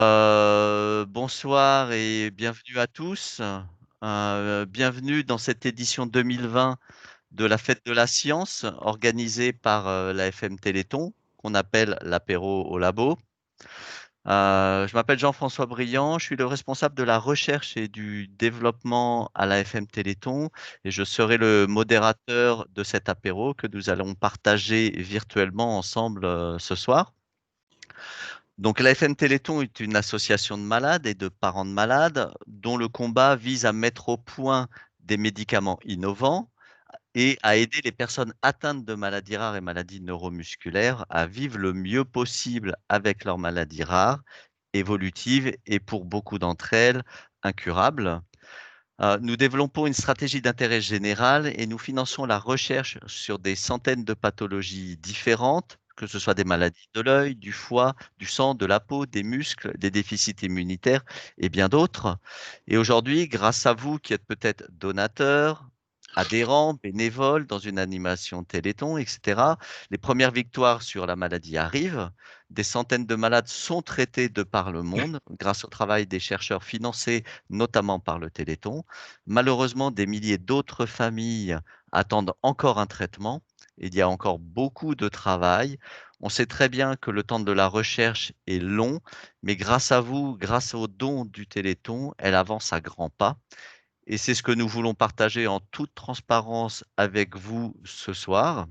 Bonsoir et bienvenue à tous. Bienvenue dans cette édition 2020 de la Fête de la Science organisée par la FM Téléthon, qu'on appelle l'apéro au labo. Je m'appelle Jean-François Briand, je suis le responsable de la recherche et du développement à la FM Téléthon et je serai le modérateur de cet apéro que nous allons partager virtuellement ensemble ce soir. Donc l'AFM Téléthon est une association de malades et de parents de malades dont le combat vise à mettre au point des médicaments innovants et à aider les personnes atteintes de maladies rares et maladies neuromusculaires à vivre le mieux possible avec leurs maladies rares, évolutives et pour beaucoup d'entre elles incurables. Nous développons une stratégie d'intérêt général et nous finançons la recherche sur des centaines de pathologies différentes, que ce soit des maladies de l'œil, du foie, du sang, de la peau, des muscles, des déficits immunitaires et bien d'autres. Et aujourd'hui, grâce à vous qui êtes peut-être donateurs, adhérents, bénévoles dans une animation Téléthon, etc., les premières victoires sur la maladie arrivent. Des centaines de malades sont traités de par le monde grâce au travail des chercheurs financés notamment par le Téléthon. Malheureusement, des milliers d'autres familles attendent encore un traitement. Il y a encore beaucoup de travail. On sait très bien que le temps de la recherche est long, mais grâce à vous, grâce aux dons du Téléthon, elle avance à grands pas. Et c'est ce que nous voulons partager en toute transparence avec vous ce soir.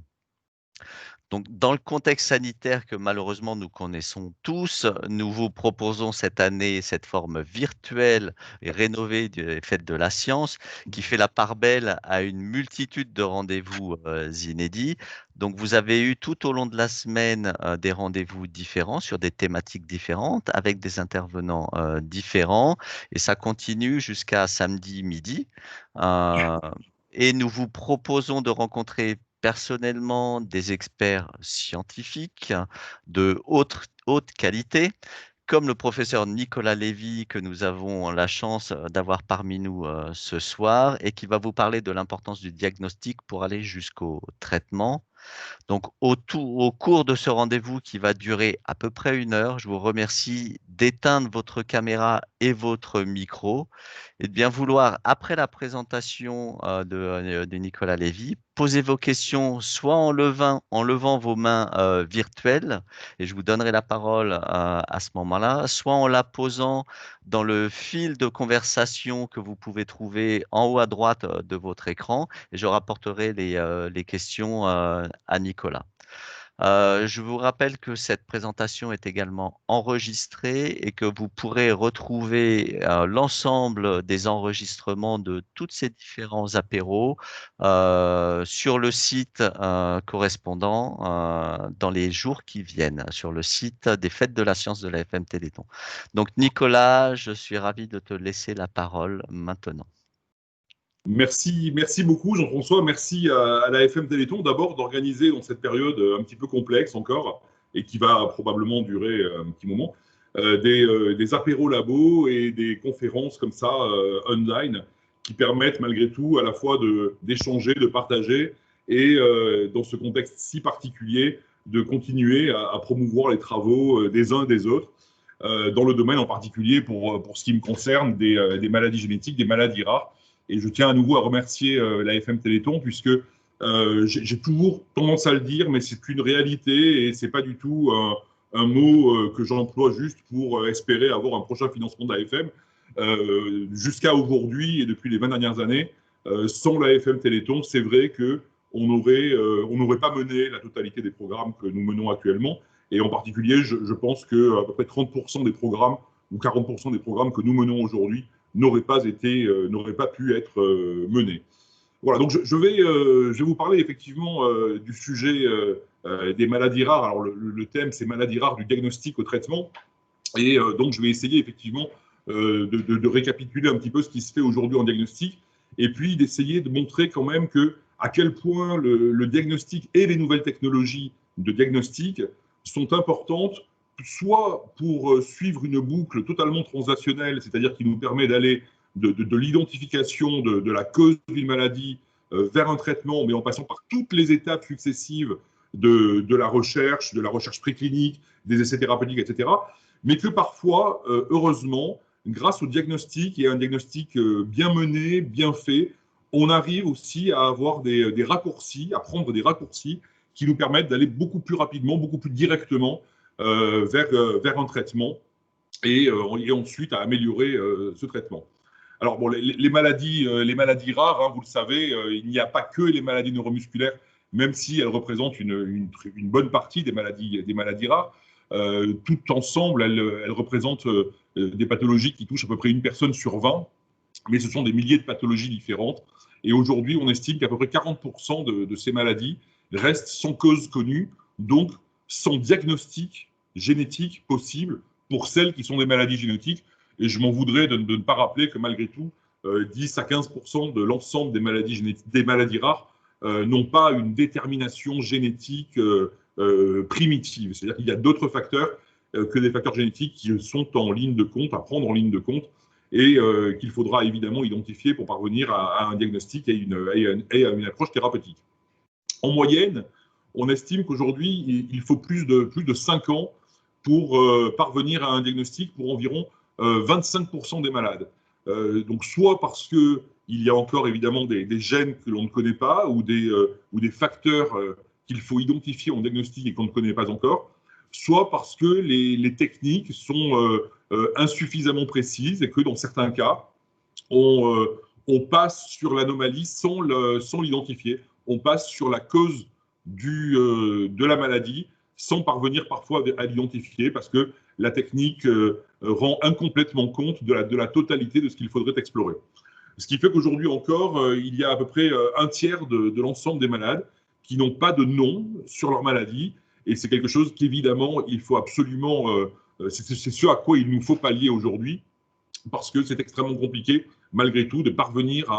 Donc, dans le contexte sanitaire que malheureusement nous connaissons tous, nous vous proposons cette année cette forme virtuelle et rénovée des Fêtes de la Science qui fait la part belle à une multitude de rendez-vous inédits. Donc, vous avez eu tout au long de la semaine des rendez-vous différents sur des thématiques différentes avec des intervenants différents et ça continue jusqu'à samedi midi. Euh, et nous vous proposons de rencontrer personnellement des experts scientifiques de haute qualité, comme le professeur Nicolas Lévy que nous avons la chance d'avoir parmi nous ce soir et qui va vous parler de l'importance du diagnostic pour aller jusqu'au traitement. Donc, au cours de ce rendez-vous qui va durer à peu près 1 heure, je vous remercie d'éteindre votre caméra et votre micro et de bien vouloir, après la présentation de Nicolas Lévy, poser vos questions soit en levant vos mains virtuelles, et je vous donnerai la parole à ce moment-là, soit en la posant dans le fil de conversation que vous pouvez trouver en haut à droite de votre écran, et je rapporterai les questions à Nicolas. Je vous rappelle que cette présentation est également enregistrée et que vous pourrez retrouver l'ensemble des enregistrements de tous ces différents apéros sur le site correspondant dans les jours qui viennent, sur le site des Fêtes de la Science de la FM Téléthon. Donc Nicolas, je suis ravi de te laisser la parole maintenant. Merci beaucoup Jean-François, merci à la FM Téléthon d'abord d'organiser dans cette période un petit peu complexe encore et qui va probablement durer un petit moment, des apéros labos et des conférences comme ça online qui permettent malgré tout à la fois d'échanger, de partager et dans ce contexte si particulier de continuer à promouvoir les travaux des uns et des autres dans le domaine en particulier pour ce qui me concerne des maladies génétiques, des maladies rares. Et je tiens à nouveau à remercier la FM Téléthon, puisque j'ai toujours tendance à le dire, mais c'est une réalité et ce n'est pas du tout un mot que j'emploie juste pour espérer avoir un prochain financement de la FM. Jusqu'à aujourd'hui et depuis les 20 dernières années, sans la FM Téléthon, c'est vrai qu'on n'aurait pas mené la totalité des programmes que nous menons actuellement. Et en particulier, je pense qu'à peu près 30% des programmes ou 40% des programmes que nous menons aujourd'hui n'aurait pas pu être mené. Voilà, donc je vais vous parler effectivement du sujet des maladies rares. Alors le thème, c'est maladies rares du diagnostic au traitement. Et donc je vais essayer effectivement de récapituler un petit peu ce qui se fait aujourd'hui en diagnostic et puis d'essayer de montrer quand même à quel point le diagnostic et les nouvelles technologies de diagnostic sont importantes soit pour suivre une boucle totalement transactionnelle, c'est-à-dire qui nous permet d'aller de l'identification de la cause d'une maladie vers un traitement, mais en passant par toutes les étapes successives de la recherche préclinique, des essais thérapeutiques, etc., mais que parfois, heureusement, grâce au diagnostic et à un diagnostic bien mené, bien fait, on arrive aussi à avoir des raccourcis, à prendre des raccourcis qui nous permettent d'aller beaucoup plus rapidement, beaucoup plus directement vers un traitement et ensuite à améliorer ce traitement. Alors, bon, les maladies rares, hein, vous le savez, il n'y a pas que les maladies neuromusculaires, même si elles représentent une bonne partie des maladies rares. Tout ensemble, elles représentent des pathologies qui touchent à peu près une personne sur 20, mais ce sont des milliers de pathologies différentes. Et aujourd'hui, on estime qu'à peu près 40% de ces maladies restent sans cause connue, donc sans diagnostic génétique possible pour celles qui sont des maladies génétiques. Et je m'en voudrais de ne pas rappeler que malgré tout, 10 à 15% de l'ensemble des maladies rares n'ont pas une détermination génétique primitive. C'est-à-dire qu'il y a d'autres facteurs que des facteurs génétiques qui sont en ligne de compte, à prendre en ligne de compte, et qu'il faudra évidemment identifier pour parvenir à un diagnostic et à une approche thérapeutique. En moyenne, on estime qu'aujourd'hui, il faut plus de 5 ans pour parvenir à un diagnostic pour environ 25% des malades. Donc, soit parce qu'il y a encore évidemment des gènes que l'on ne connaît pas ou des facteurs qu'il faut identifier en diagnostic et qu'on ne connaît pas encore, soit parce que les techniques sont insuffisamment précises et que dans certains cas, on passe sur l'anomalie sans l'identifier. On passe sur la cause de la maladie sans parvenir parfois à l'identifier parce que la technique rend incomplètement compte de la totalité de ce qu'il faudrait explorer. Ce qui fait qu'aujourd'hui encore, il y a à peu près un tiers de l'ensemble des malades qui n'ont pas de nom sur leur maladie. Et c'est quelque chose qu'évidemment, il faut absolument… c'est ce à quoi il nous faut pallier aujourd'hui, parce que c'est extrêmement compliqué, malgré tout, de parvenir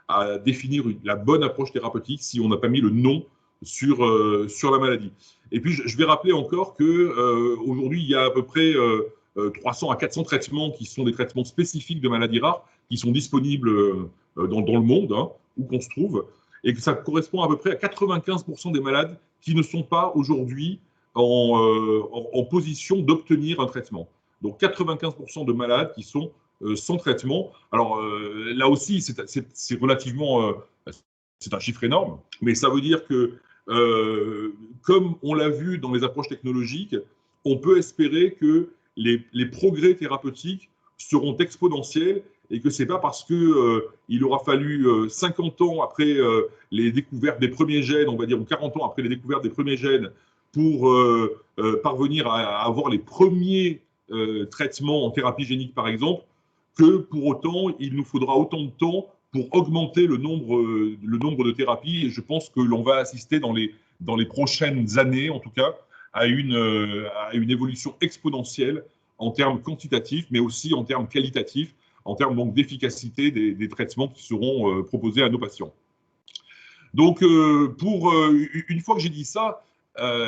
à définir la bonne approche thérapeutique si on n'a pas mis le nom sur la maladie. Et puis, je vais rappeler encore qu'aujourd'hui, il y a à peu près 300 à 400 traitements qui sont des traitements spécifiques de maladies rares qui sont disponibles dans le monde, hein, où qu'on se trouve, et que ça correspond à peu près à 95% des malades qui ne sont pas aujourd'hui en position d'obtenir un traitement. Donc 95% de malades qui sont sans traitement. Alors là aussi, c'est relativement, c'est un chiffre énorme, mais ça veut dire que, comme on l'a vu dans les approches technologiques, on peut espérer que les progrès thérapeutiques seront exponentiels et que ce n'est pas parce qu'il aura fallu 50 ans après les découvertes des premiers gènes, on va dire, ou 40 ans après les découvertes des premiers gènes, pour parvenir à avoir les premiers traitements en thérapie génique, par exemple, que pour autant, il nous faudra autant de temps pour augmenter le nombre de thérapies. Et je pense que l'on va assister dans les prochaines années, en tout cas, à une évolution exponentielle en termes quantitatifs, mais aussi en termes qualitatifs, en termes donc d'efficacité des traitements qui seront proposés à nos patients. Donc, une fois que j'ai dit ça,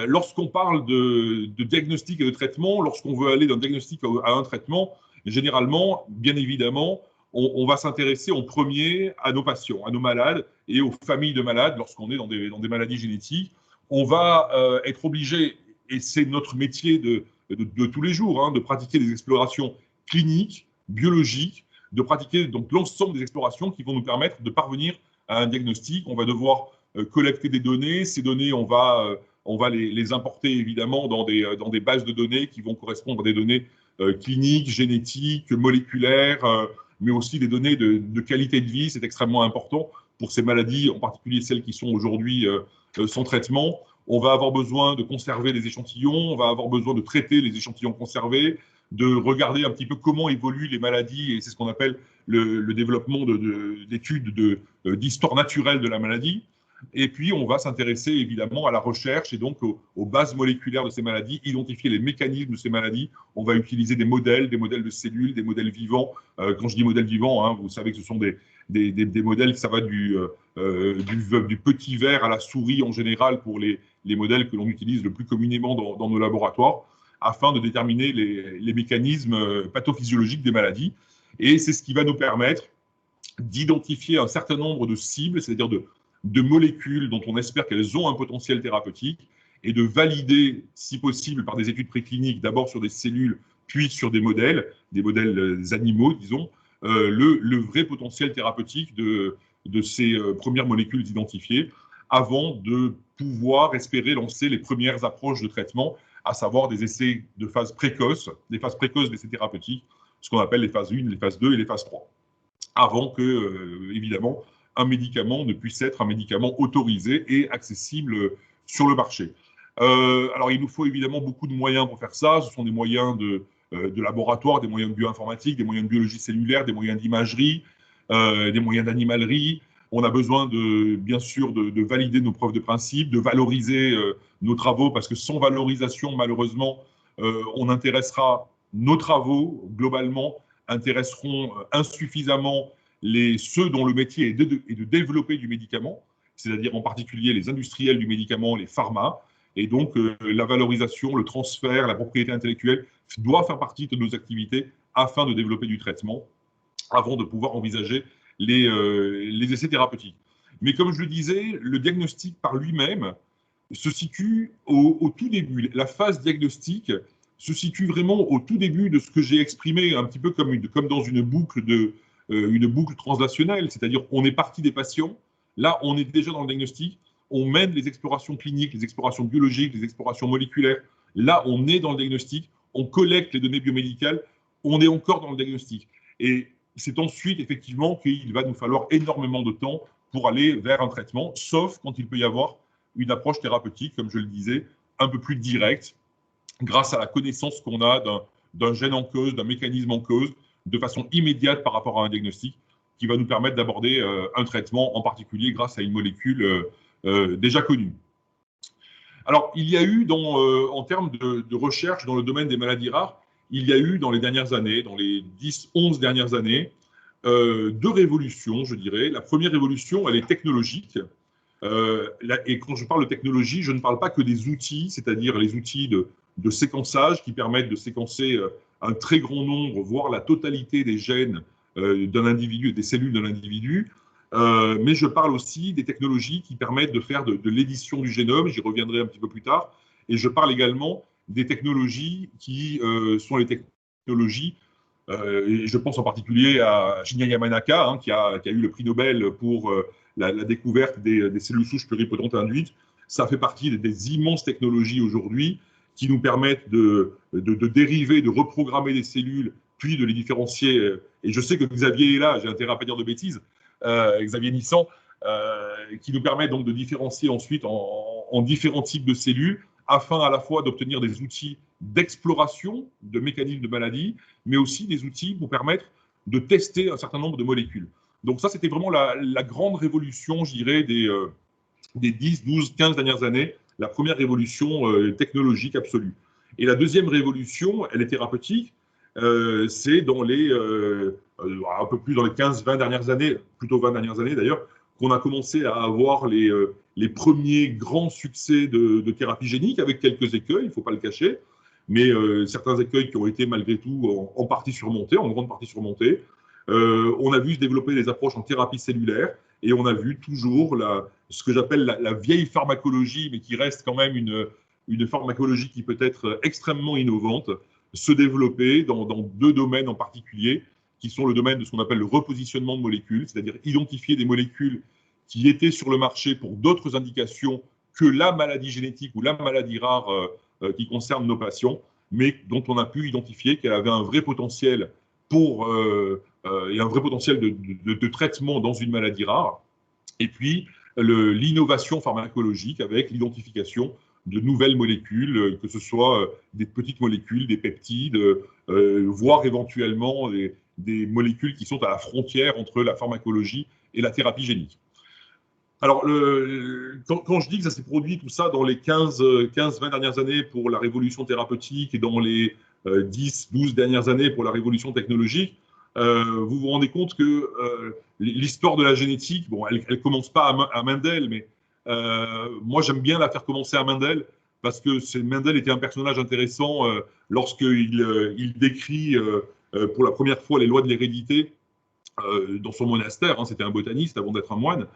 lorsqu'on parle de diagnostic et de traitement, lorsqu'on veut aller d'un diagnostic à un traitement, généralement, bien évidemment, on va s'intéresser en premier à nos patients, à nos malades et aux familles de malades lorsqu'on est dans des maladies génétiques. On va être obligé, et c'est notre métier de tous les jours, hein, de pratiquer des explorations cliniques, biologiques, de pratiquer donc l'ensemble des explorations qui vont nous permettre de parvenir à un diagnostic. On va devoir collecter des données. Ces données, on va les importer évidemment dans des bases de données qui vont correspondre à des données cliniques, génétiques, moléculaires, mais aussi des données de qualité de vie. C'est extrêmement important pour ces maladies, en particulier celles qui sont aujourd'hui sans traitement. On va avoir besoin de conserver les échantillons, on va avoir besoin de traiter les échantillons conservés, de regarder un petit peu comment évoluent les maladies, et c'est ce qu'on appelle le développement d'études d'histoire naturelle de la maladie. Et puis, on va s'intéresser évidemment à la recherche et donc aux bases moléculaires de ces maladies, identifier les mécanismes de ces maladies. On va utiliser des modèles de cellules, des modèles vivants. Quand je dis modèles vivants, hein, vous savez que ce sont des modèles, ça va du petit ver à la souris en général pour les modèles que l'on utilise le plus communément dans nos laboratoires, afin de déterminer les mécanismes pathophysiologiques des maladies. Et c'est ce qui va nous permettre d'identifier un certain nombre de cibles, c'est-à-dire de molécules dont on espère qu'elles ont un potentiel thérapeutique, et de valider, si possible, par des études précliniques, d'abord sur des cellules, puis sur des modèles animaux, disons, le vrai potentiel thérapeutique de ces premières molécules identifiées avant de pouvoir espérer lancer les premières approches de traitement, à savoir des essais de phase précoce, des phases précoces d'essais thérapeutiques, ce qu'on appelle les phases 1, les phases 2 et les phases 3, avant que, évidemment, un médicament ne puisse être un médicament autorisé et accessible sur le marché. Alors, il nous faut évidemment beaucoup de moyens pour faire ça. Ce sont des moyens de laboratoire, des moyens de bioinformatique, des moyens de biologie cellulaire, des moyens d'imagerie, des moyens d'animalerie. On a besoin, bien sûr, de valider nos preuves de principe, de valoriser nos travaux, parce que sans valorisation, malheureusement, nos travaux, globalement, intéresseront insuffisamment ceux dont le métier est de développer du médicament, c'est-à-dire en particulier les industriels du médicament, les pharma. Et donc, la valorisation, le transfert, la propriété intellectuelle doit faire partie de nos activités afin de développer du traitement, avant de pouvoir envisager les essais thérapeutiques. Mais comme je le disais, le diagnostic par lui-même se situe au tout début. La phase diagnostique se situe vraiment au tout début de ce que j'ai exprimé, un petit peu comme dans une boucle translationnelle, c'est-à-dire on est parti des patients, là on est déjà dans le diagnostic, on mène les explorations cliniques, les explorations biologiques, les explorations moléculaires, là on est dans le diagnostic, on collecte les données biomédicales, on est encore dans le diagnostic. Et c'est ensuite, effectivement, qu'il va nous falloir énormément de temps pour aller vers un traitement, sauf quand il peut y avoir une approche thérapeutique, comme je le disais, un peu plus directe, grâce à la connaissance qu'on a d'un gène en cause, d'un mécanisme en cause, de façon immédiate par rapport à un diagnostic, qui va nous permettre d'aborder un traitement, en particulier grâce à une molécule déjà connue. Alors, il y a eu, en termes de recherche dans le domaine des maladies rares, il y a eu dans les dernières années, dans les 10-11 dernières années, deux révolutions, je dirais. La première révolution, elle est technologique. Et quand je parle de technologie, je ne parle pas que des outils, c'est-à-dire les outils de séquençage qui permettent de séquencer un très grand nombre, voire la totalité des gènes d'un individu et des cellules d'un individu. Mais je parle aussi des technologies qui permettent de faire de l'édition du génome, j'y reviendrai un petit peu plus tard, et je parle également des technologies qui sont les technologies, et je pense en particulier à Shinya Yamanaka, qui a eu le prix Nobel pour la découverte des cellules souches pluripotentes induites. Ça fait partie des immenses technologies aujourd'hui qui nous permettent de dériver, de reprogrammer des cellules, puis de les différencier. Et je sais que Xavier est là, j'ai intérêt à ne pas dire de bêtises, Xavier Nissan, qui nous permet donc de différencier ensuite en différents types de cellules, afin à la fois d'obtenir des outils d'exploration de mécanismes de maladie, mais aussi des outils pour permettre de tester un certain nombre de molécules. Donc ça, c'était vraiment la grande révolution, je dirais, des 10, 12, 15 dernières années, la première révolution technologique absolue. Et la deuxième révolution, elle est thérapeutique, c'est un peu plus dans les 15-20 dernières années, plutôt 20 dernières années d'ailleurs, qu'on a commencé à avoir les premiers grands succès de thérapie génique, avec quelques écueils, il ne faut pas le cacher, mais certains écueils qui ont été malgré tout en partie surmontés, en grande partie surmontés. On a vu se développer des approches en thérapie cellulaire, et on a vu toujours ce que j'appelle la vieille pharmacologie, mais qui reste quand même une pharmacologie qui peut être extrêmement innovante, se développer dans deux domaines en particulier, qui sont le domaine de ce qu'on appelle le repositionnement de molécules, c'est-à-dire identifier des molécules qui étaient sur le marché pour d'autres indications que la maladie génétique ou la maladie rare qui concerne nos patients, mais dont on a pu identifier qu'elle avait un vrai potentiel et un vrai potentiel de traitement dans une maladie rare. Et puis, l'innovation pharmacologique avec l'identification de nouvelles molécules, que ce soit des petites molécules, des peptides, voire éventuellement des molécules qui sont à la frontière entre la pharmacologie et la thérapie génique. Alors, quand je dis que ça s'est produit tout ça dans les 15-20 dernières années pour la révolution thérapeutique et dans les 10-12 dernières années pour la révolution technologique, vous vous rendez compte que l'histoire de la génétique, bon, elle ne commence pas à Mendel, mais moi j'aime bien la faire commencer à Mendel, parce que Mendel était un personnage intéressant lorsqu'il décrit pour la première fois les lois de l'hérédité dans son monastère, c'était un botaniste avant d'être un moine.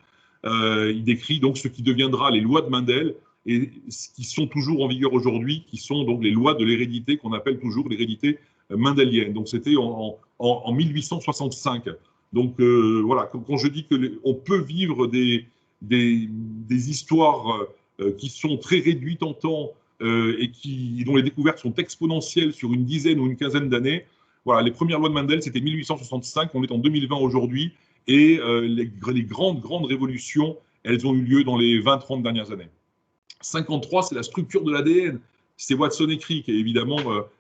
Il décrit donc ce qui deviendra les lois de Mendel, et qui sont toujours en vigueur aujourd'hui, qui sont donc les lois de l'hérédité, qu'on appelle toujours l'hérédité mendélienne. Donc c'était en 1865. Donc voilà, quand je dis qu'on peut vivre des histoires qui sont très réduites en temps et dont les découvertes sont exponentielles sur une dizaine ou une quinzaine d'années, voilà, les premières lois de Mendel, c'était 1865, on est en 2020 aujourd'hui, et les grandes révolutions, elles ont eu lieu dans les 20-30 dernières années. 53, c'est la structure de l'ADN. C'est Watson et Crick, et évidemment,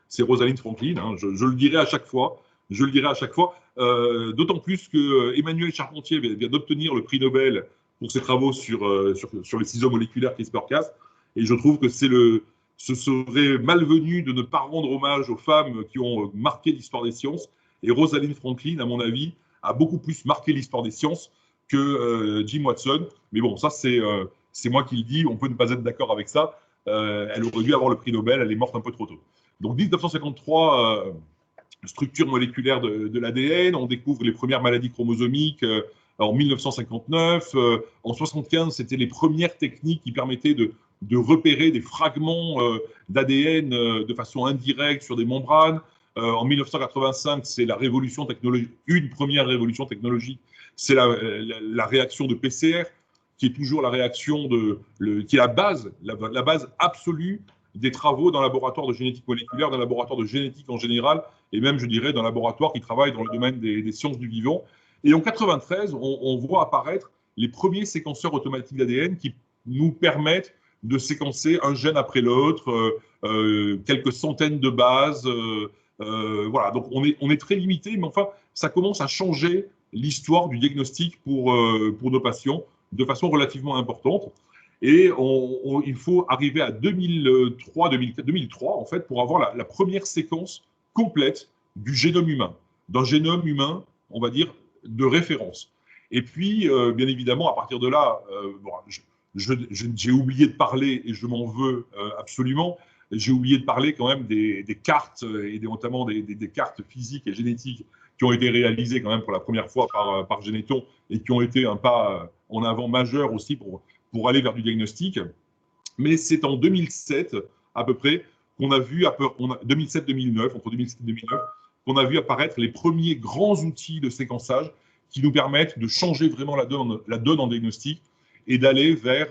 c'est Rosalind Franklin. Hein, je le dirai à chaque fois. Je le dirai à chaque fois. D'autant plus que Emmanuel Charpentier vient d'obtenir le prix Nobel pour ses travaux sur les ciseaux moléculaires CRISPR-Cas. Et je trouve que ce serait malvenu de ne pas rendre hommage aux femmes qui ont marqué l'histoire des sciences. Et Rosalind Franklin, à mon avis, a beaucoup plus marqué l'histoire des sciences que Jim Watson. Mais bon, ça, c'est moi qui le dis. On peut ne pas être d'accord avec ça. Elle aurait dû avoir le prix Nobel. Elle est morte un peu trop tôt. Donc, 1953, structure moléculaire de l'ADN. On découvre les premières maladies chromosomiques en 1959. En 1975, c'était les premières techniques qui permettaient de repérer des fragments d'ADN de façon indirecte sur des membranes. En 1985, c'est la révolution technologique, une première révolution technologique, c'est la réaction de PCR, qui est toujours la réaction qui est la base absolue des travaux dans le laboratoire de génétique moléculaire, dans le laboratoire de génétique en général, et même, je dirais, dans le laboratoire qui travaille dans le domaine des sciences du vivant. Et en 1993, on voit apparaître les premiers séquenceurs automatiques d'ADN qui nous permettent de séquencer un gène après l'autre, quelques centaines de bases. Voilà, donc on est très limité, mais enfin, ça commence à changer l'histoire du diagnostic pour nos patients de façon relativement importante. Et il faut arriver à 2003, en fait, pour avoir la première séquence complète du génome humain, d'un génome humain, on va dire, de référence. Et puis, bien évidemment, à partir de là, bon, j'ai oublié de parler, et je m'en veux absolument, j'ai oublié de parler quand même des cartes, et notamment des cartes physiques et génétiques qui ont été réalisées quand même pour la première fois par Généton, et qui ont été un pas en avant majeur aussi pour aller vers du diagnostic. Mais c'est en 2007, à peu près, qu'on a vu, 2007-2009, entre 2007 et 2009, qu'on a vu apparaître les premiers grands outils de séquençage qui nous permettent de changer vraiment la donne en diagnostic et d'aller vers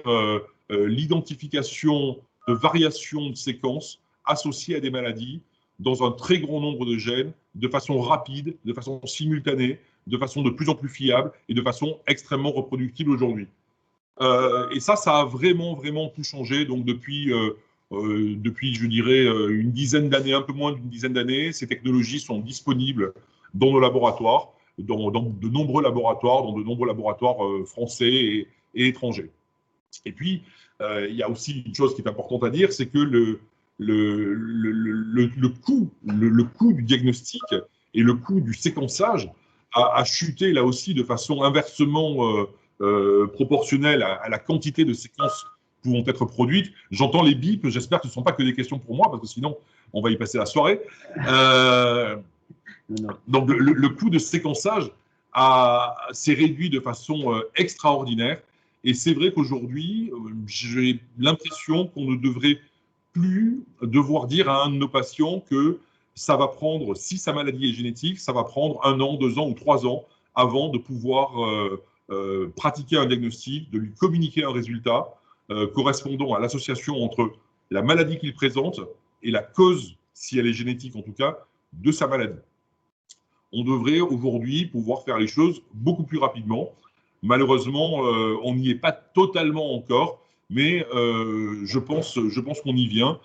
l'identification de variations de séquences associées à des maladies dans un très grand nombre de gènes, de façon rapide, de façon simultanée, de façon de plus en plus fiable et de façon extrêmement reproductible aujourd'hui. Et ça a vraiment, vraiment tout changé. Donc, depuis, je dirais, une dizaine d'années, un peu moins d'une dizaine d'années, ces technologies sont disponibles dans nos laboratoires, dans de nombreux laboratoires français et étrangers. Et puis, il y a aussi une chose qui est importante à dire, c'est que le coût du diagnostic et le coût du séquençage a chuté là aussi de façon inversement proportionnelle à la quantité de séquences pouvant être produites. J'entends les bips, j'espère que ce ne sont pas que des questions pour moi, parce que sinon, on va y passer la soirée. Donc, le coût de séquençage s'est réduit de façon extraordinaire. Et c'est vrai qu'aujourd'hui, j'ai l'impression qu'on ne devrait plus devoir dire à un de nos patients que ça va prendre, si sa maladie est génétique, ça va prendre 1 an, 2 ans ou 3 ans avant de pouvoir pratiquer un diagnostic, de lui communiquer un résultat correspondant à l'association entre la maladie qu'il présente et la cause, si elle est génétique en tout cas, de sa maladie. On devrait aujourd'hui pouvoir faire les choses beaucoup plus rapidement. Malheureusement, on n'y est pas totalement encore, mais je pense qu'on y vient,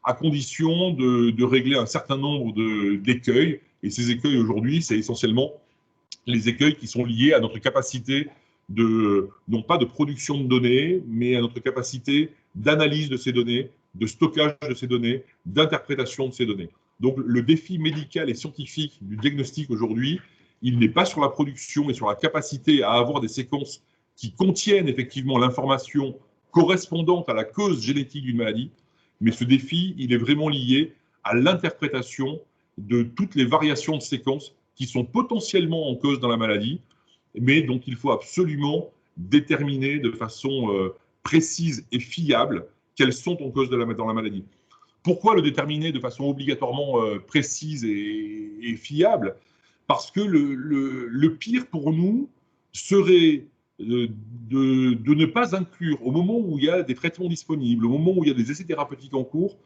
à condition de régler un certain nombre d'écueils. Et ces écueils aujourd'hui, c'est essentiellement les écueils qui sont liés à notre capacité non pas de production de données, mais à notre capacité d'analyse de ces données, de stockage de ces données, d'interprétation de ces données. Donc, le défi médical et scientifique du diagnostic aujourd'hui, il n'est pas sur la production et sur la capacité à avoir des séquences qui contiennent effectivement l'information correspondante à la cause génétique d'une maladie, mais ce défi, il est vraiment lié à l'interprétation de toutes les variations de séquences qui sont potentiellement en cause dans la maladie, mais dont il faut absolument déterminer de façon précise et fiable quelles sont en cause dans la maladie. Pourquoi le déterminer de façon obligatoirement précise et fiable? Parce que le pire pour nous serait de ne pas inclure, au moment où il y a des traitements disponibles, au moment où il y a des essais thérapeutiques en cours,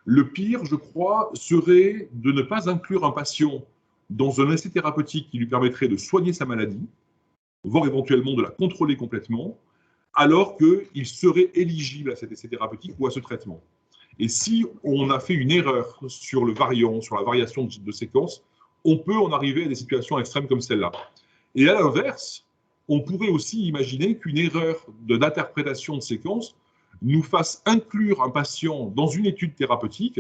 le pire, je crois, serait de ne pas inclure un patient dans un essai thérapeutique qui lui permettrait de soigner sa maladie, voire éventuellement de la contrôler complètement, alors qu'il serait éligible à cet essai thérapeutique ou à ce traitement. Et si on a fait une erreur sur le variant, sur la variation de séquence, on peut en arriver à des situations extrêmes comme celle-là. Et à l'inverse, on pourrait aussi imaginer qu'une erreur d'interprétation de séquence nous fasse inclure un patient dans une étude thérapeutique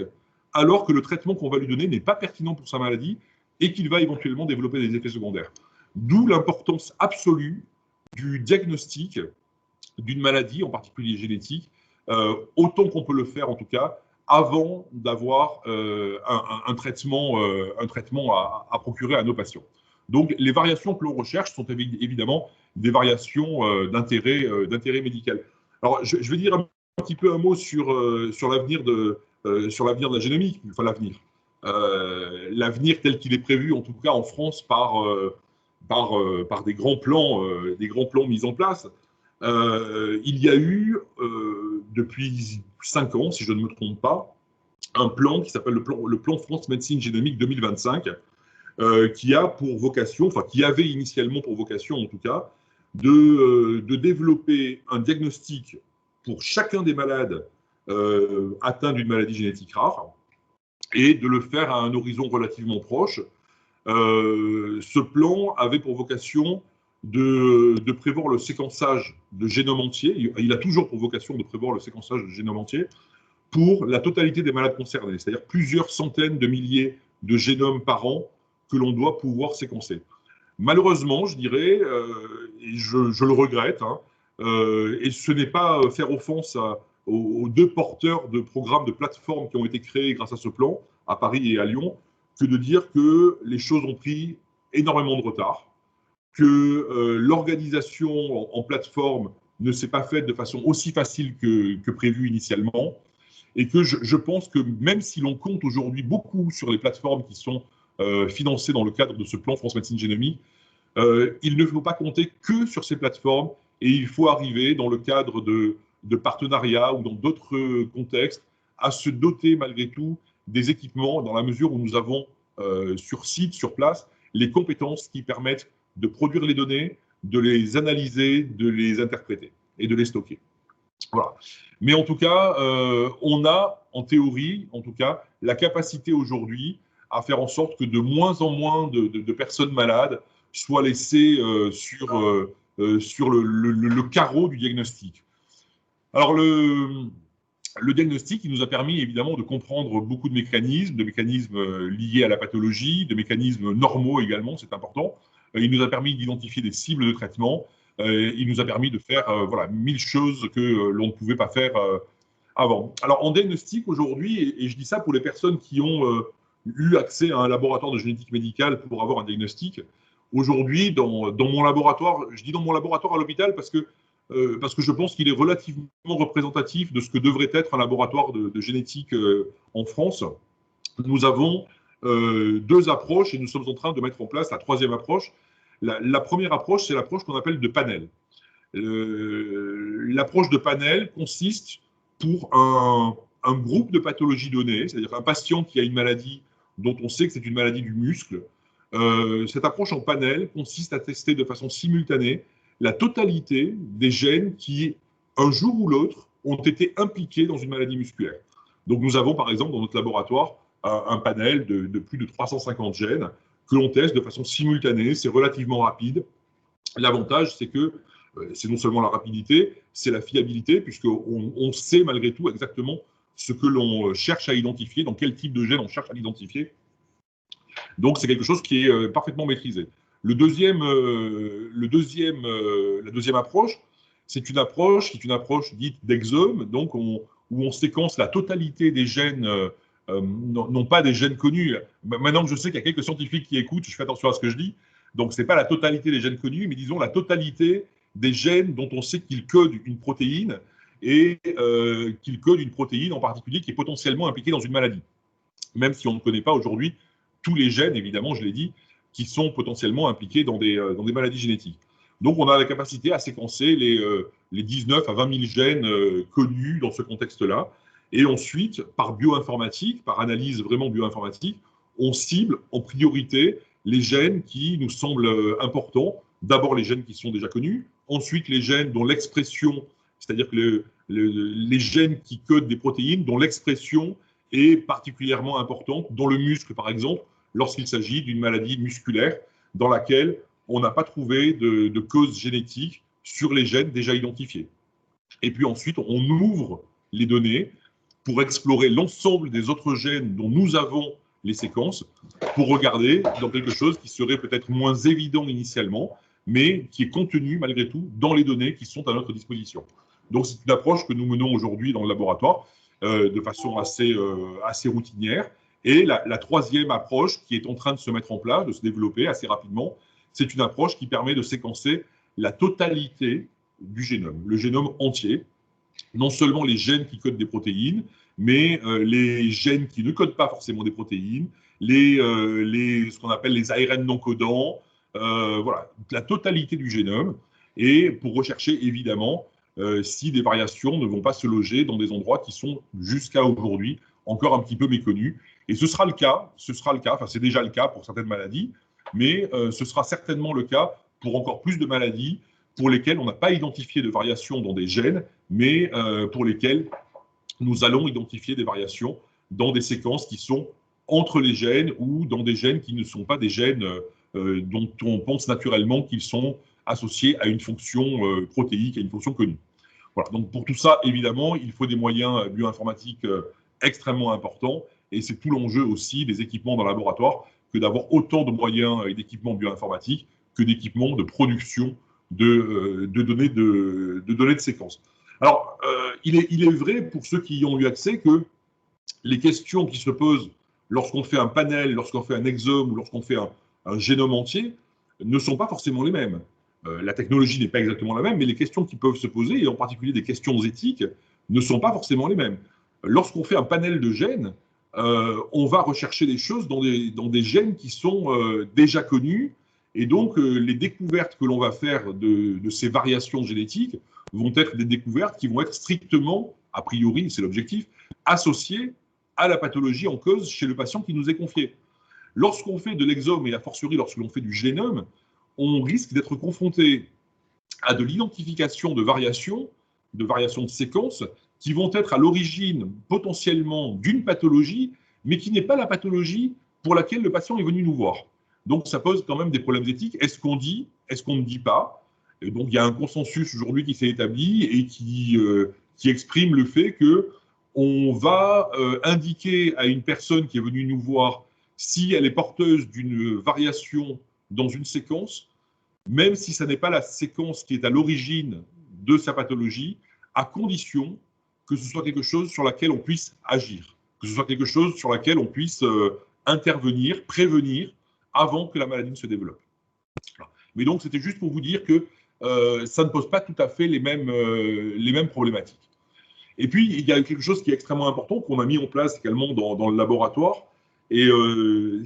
alors que le traitement qu'on va lui donner n'est pas pertinent pour sa maladie et qu'il va éventuellement développer des effets secondaires. D'où l'importance absolue du diagnostic d'une maladie, en particulier génétique, autant qu'on peut le faire en tout cas, avant d'avoir un traitement à procurer à nos patients. Donc, les variations que l'on recherche sont évidemment des variations d'intérêt médical. Alors, je vais dire un petit peu un mot sur l'avenir de la génomique, enfin l'avenir tel qu'il est prévu, en tout cas en France, par des grands plans mis en place. Il y a eu, depuis 5 ans, si je ne me trompe pas, un plan qui s'appelle le plan France Médecine Génomique 2025, qui a pour vocation, enfin qui avait initialement pour vocation en tout cas, de développer un diagnostic pour chacun des malades atteints d'une maladie génétique rare et de le faire à un horizon relativement proche. Ce plan avait pour vocation de prévoir le séquençage de génome entier. Il a toujours pour vocation de prévoir le séquençage de génome entier pour la totalité des malades concernés, c'est-à-dire plusieurs centaines de milliers de génomes par an que l'on doit pouvoir séquencer. Malheureusement, je dirais, et je le regrette, hein, et ce n'est pas faire offense aux 2 porteurs de programmes de plateformes qui ont été créés grâce à ce plan, à Paris et à Lyon, que de dire que les choses ont pris énormément de retard, que l'organisation en plateforme ne s'est pas faite de façon aussi facile que prévu initialement, et que je pense que même si l'on compte aujourd'hui beaucoup sur les plateformes qui sont financées dans le cadre de ce plan France Médecine Génomique, il ne faut pas compter que sur ces plateformes, et il faut arriver dans le cadre de partenariats ou dans d'autres contextes à se doter malgré tout des équipements dans la mesure où nous avons sur site, sur place, les compétences qui permettent de produire les données, de les analyser, de les interpréter et de les stocker. Voilà. Mais en tout cas, on a, en théorie, en tout cas, la capacité aujourd'hui à faire en sorte que de moins en moins de personnes malades soient laissées sur le carreau du diagnostic. Alors, le diagnostic, il nous a permis évidemment de comprendre beaucoup de mécanismes liés à la pathologie, de mécanismes normaux également, c'est important. Il nous a permis d'identifier des cibles de traitement. Il nous a permis de faire voilà, 1000 choses que l'on ne pouvait pas faire avant. Alors en diagnostic aujourd'hui, et je dis ça pour les personnes qui ont eu accès à un laboratoire de génétique médicale pour avoir un diagnostic, aujourd'hui dans mon laboratoire, je dis dans mon laboratoire à l'hôpital parce que je pense qu'il est relativement représentatif de ce que devrait être un laboratoire de génétique en France. Nous avons 2 approches et nous sommes en train de mettre en place la 3e approche. La première approche, c'est l'approche qu'on appelle de panel. L'approche de panel consiste pour un groupe de pathologies données, c'est-à-dire un patient qui a une maladie dont on sait que c'est une maladie du muscle. Cette approche en panel consiste à tester de façon simultanée la totalité des gènes qui, un jour ou l'autre, ont été impliqués dans une maladie musculaire. Donc nous avons par exemple dans notre laboratoire un panel de plus de 350 gènes que l'on teste de façon simultanée, c'est relativement rapide. L'avantage, c'est que c'est non seulement la rapidité, c'est la fiabilité, puisqu'on sait malgré tout exactement ce que l'on cherche à identifier, dans quel type de gène on cherche à l'identifier. Donc c'est quelque chose qui est parfaitement maîtrisé. La deuxième approche, c'est une approche qui est une approche dite d'exome, donc où on séquence la totalité des gènes, non pas des gènes connus. Maintenant que je sais qu'il y a quelques scientifiques qui écoutent, je fais attention à ce que je dis. Donc ce n'est pas la totalité des gènes connus, mais disons la totalité des gènes dont on sait qu'ils codent une protéine et qu'il code une protéine en particulier qui est potentiellement impliquée dans une maladie. Même si on ne connaît pas aujourd'hui tous les gènes, évidemment, je l'ai dit, qui sont potentiellement impliqués dans des maladies génétiques. Donc, on a la capacité à séquencer les 19 à 20 000 gènes connus dans ce contexte-là. Et ensuite, par bioinformatique, par analyse vraiment bioinformatique, on cible en priorité les gènes qui nous semblent importants. D'abord, les gènes qui sont déjà connus. Ensuite, les gènes dont l'expression, c'est-à-dire que les gènes qui codent des protéines dont l'expression est particulièrement importante dans le muscle, par exemple, lorsqu'il s'agit d'une maladie musculaire dans laquelle on n'a pas trouvé de cause génétique sur les gènes déjà identifiés. Et puis ensuite, on ouvre les données pour explorer l'ensemble des autres gènes dont nous avons les séquences, pour regarder dans quelque chose qui serait peut-être moins évident initialement, mais qui est contenu malgré tout dans les données qui sont à notre disposition. Donc c'est une approche que nous menons aujourd'hui dans le laboratoire de façon assez routinière. Et la troisième approche qui est en train de se mettre en place, de se développer assez rapidement, c'est une approche qui permet de séquencer la totalité du génome, le génome entier, non seulement les gènes qui codent des protéines, mais les gènes qui ne codent pas forcément des protéines, ce qu'on appelle les ARN non codants, voilà, la totalité du génome, et pour rechercher évidemment si des variations ne vont pas se loger dans des endroits qui sont jusqu'à aujourd'hui encore un petit peu méconnus. Et ce sera le cas, enfin c'est déjà le cas pour certaines maladies, mais ce sera certainement le cas pour encore plus de maladies pour lesquelles on n'a pas identifié de variations dans des gènes, mais pour lesquelles nous allons identifier des variations dans des séquences qui sont entre les gènes ou dans des gènes qui ne sont pas des gènes dont on pense naturellement qu'ils sont associés à une fonction protéique, à une fonction connue. Voilà. Donc pour tout ça, évidemment, il faut des moyens bioinformatiques extrêmement importants, et c'est tout l'enjeu aussi des équipements dans le laboratoire que d'avoir autant de moyens et d'équipements bioinformatiques que d'équipements de production de données de séquences. Alors, il est vrai pour ceux qui y ont eu accès que les questions qui se posent lorsqu'on fait un panel, lorsqu'on fait un exome ou lorsqu'on fait un génome entier ne sont pas forcément les mêmes. La technologie n'est pas exactement la même, mais les questions qui peuvent se poser, et en particulier des questions éthiques, ne sont pas forcément les mêmes. Lorsqu'on fait un panel de gènes, on va rechercher des choses dans des gènes qui sont déjà connus, et donc les découvertes que l'on va faire de ces variations génétiques vont être des découvertes qui vont être strictement, a priori, c'est l'objectif, associées à la pathologie en cause chez le patient qui nous est confié. Lorsqu'on fait de l'exome, et a fortiori lorsque l'on fait du génome, on risque d'être confronté à de l'identification de variations de séquences qui vont être à l'origine potentiellement d'une pathologie, mais qui n'est pas la pathologie pour laquelle le patient est venu nous voir. Donc ça pose quand même des problèmes éthiques. Est-ce qu'on dit, est-ce qu'on ne dit pas? Et donc il y a un consensus aujourd'hui qui s'est établi et qui exprime le fait qu'on va indiquer à une personne qui est venue nous voir si elle est porteuse d'une variation dans une séquence, même si ce n'est pas la séquence qui est à l'origine de sa pathologie, à condition que ce soit quelque chose sur laquelle on puisse agir, que ce soit quelque chose sur laquelle on puisse intervenir, prévenir, avant que la maladie ne se développe. Mais donc, c'était juste pour vous dire que ça ne pose pas tout à fait les mêmes problématiques. Et puis, il y a quelque chose qui est extrêmement important, qu'on a mis en place également dans le laboratoire, et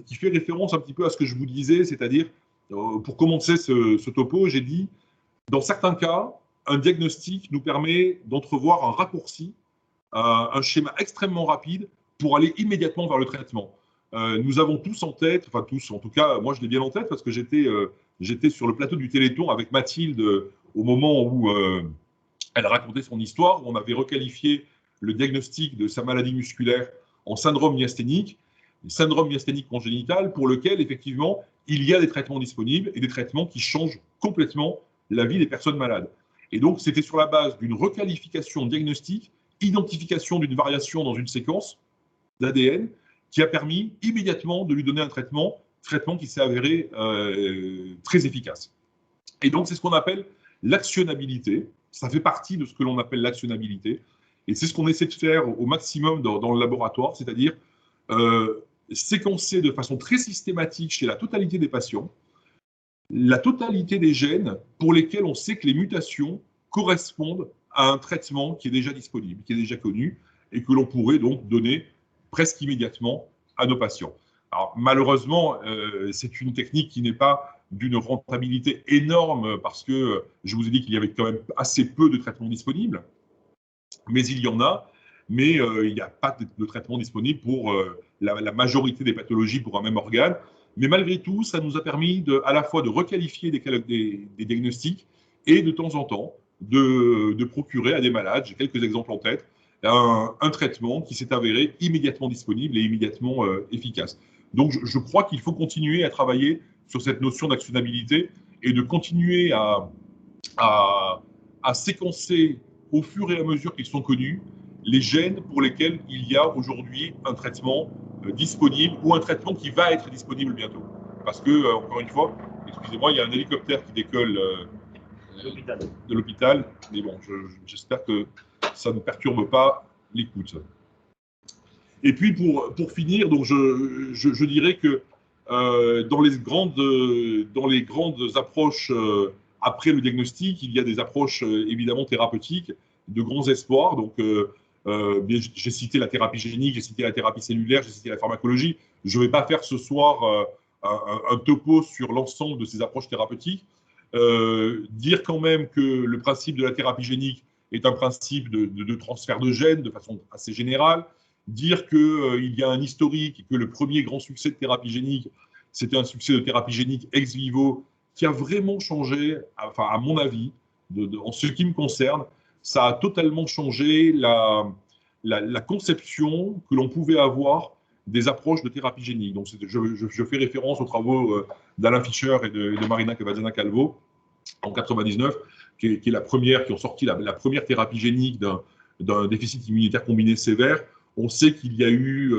qui fait référence un petit peu à ce que je vous disais, c'est-à-dire, pour commencer ce topo, j'ai dit, dans certains cas, un diagnostic nous permet d'entrevoir un raccourci, un schéma extrêmement rapide pour aller immédiatement vers le traitement. Nous avons tous en tête, enfin tous, en tout cas, moi je l'ai bien en tête parce que j'étais sur le plateau du Téléthon avec Mathilde au moment où elle racontait son histoire, où on avait requalifié le diagnostic de sa maladie musculaire en syndrome myasthénique congénital, pour lequel, effectivement, il y a des traitements disponibles et des traitements qui changent complètement la vie des personnes malades. Et donc, c'était sur la base d'une requalification diagnostique, identification d'une variation dans une séquence d'ADN, qui a permis immédiatement de lui donner un traitement qui s'est avéré très efficace. Et donc, c'est ce qu'on appelle l'actionnabilité. Ça fait partie de ce que l'on appelle l'actionnabilité. Et c'est ce qu'on essaie de faire au maximum dans le laboratoire, c'est-à-dire séquencer de façon très systématique chez la totalité des patients la totalité des gènes pour lesquels on sait que les mutations correspondent à un traitement qui est déjà disponible, qui est déjà connu, et que l'on pourrait donc donner presque immédiatement à nos patients. Alors, malheureusement, c'est une technique qui n'est pas d'une rentabilité énorme parce que je vous ai dit qu'il y avait quand même assez peu de traitements disponibles, mais il y en a, mais il n'y a pas de traitement disponible pour la majorité des pathologies pour un même organe. Mais malgré tout, ça nous a permis à la fois de requalifier des diagnostics et de temps en temps de procurer à des malades, j'ai quelques exemples en tête, un traitement qui s'est avéré immédiatement disponible et immédiatement efficace. Donc je crois qu'il faut continuer à travailler sur cette notion d'actionnabilité et de continuer à, à séquencer au fur et à mesure qu'ils sont connus les gènes pour lesquels il y a aujourd'hui un traitement disponible ou un traitement qui va être disponible bientôt. Parce que, encore une fois, excusez-moi, il y a un hélicoptère qui décolle de l'hôpital, mais bon, j'espère que ça ne perturbe pas l'écoute. Et puis pour finir, donc je dirais que dans les grandes approches après le diagnostic, il y a des approches évidemment thérapeutiques de grands espoirs. Donc j'ai cité la thérapie génique, j'ai cité la thérapie cellulaire, j'ai cité la pharmacologie. Je ne vais pas faire ce soir un topo sur l'ensemble de ces approches thérapeutiques. Dire quand même que le principe de la thérapie génique est un principe de transfert de gènes de façon assez générale. Dire qu'il y a un historique et que le premier grand succès de thérapie génique, c'était un succès de thérapie génique ex vivo qui a vraiment changé, enfin à mon avis, en ce qui me concerne, ça a totalement changé la conception que l'on pouvait avoir des approches de thérapie génique. Donc je fais référence aux travaux d'Alain Fischer et de Marina Cavazzana Calvo en 99, qui est la première, qui ont sorti la première thérapie génique d'un déficit immunitaire combiné sévère. On sait qu'il y a eu,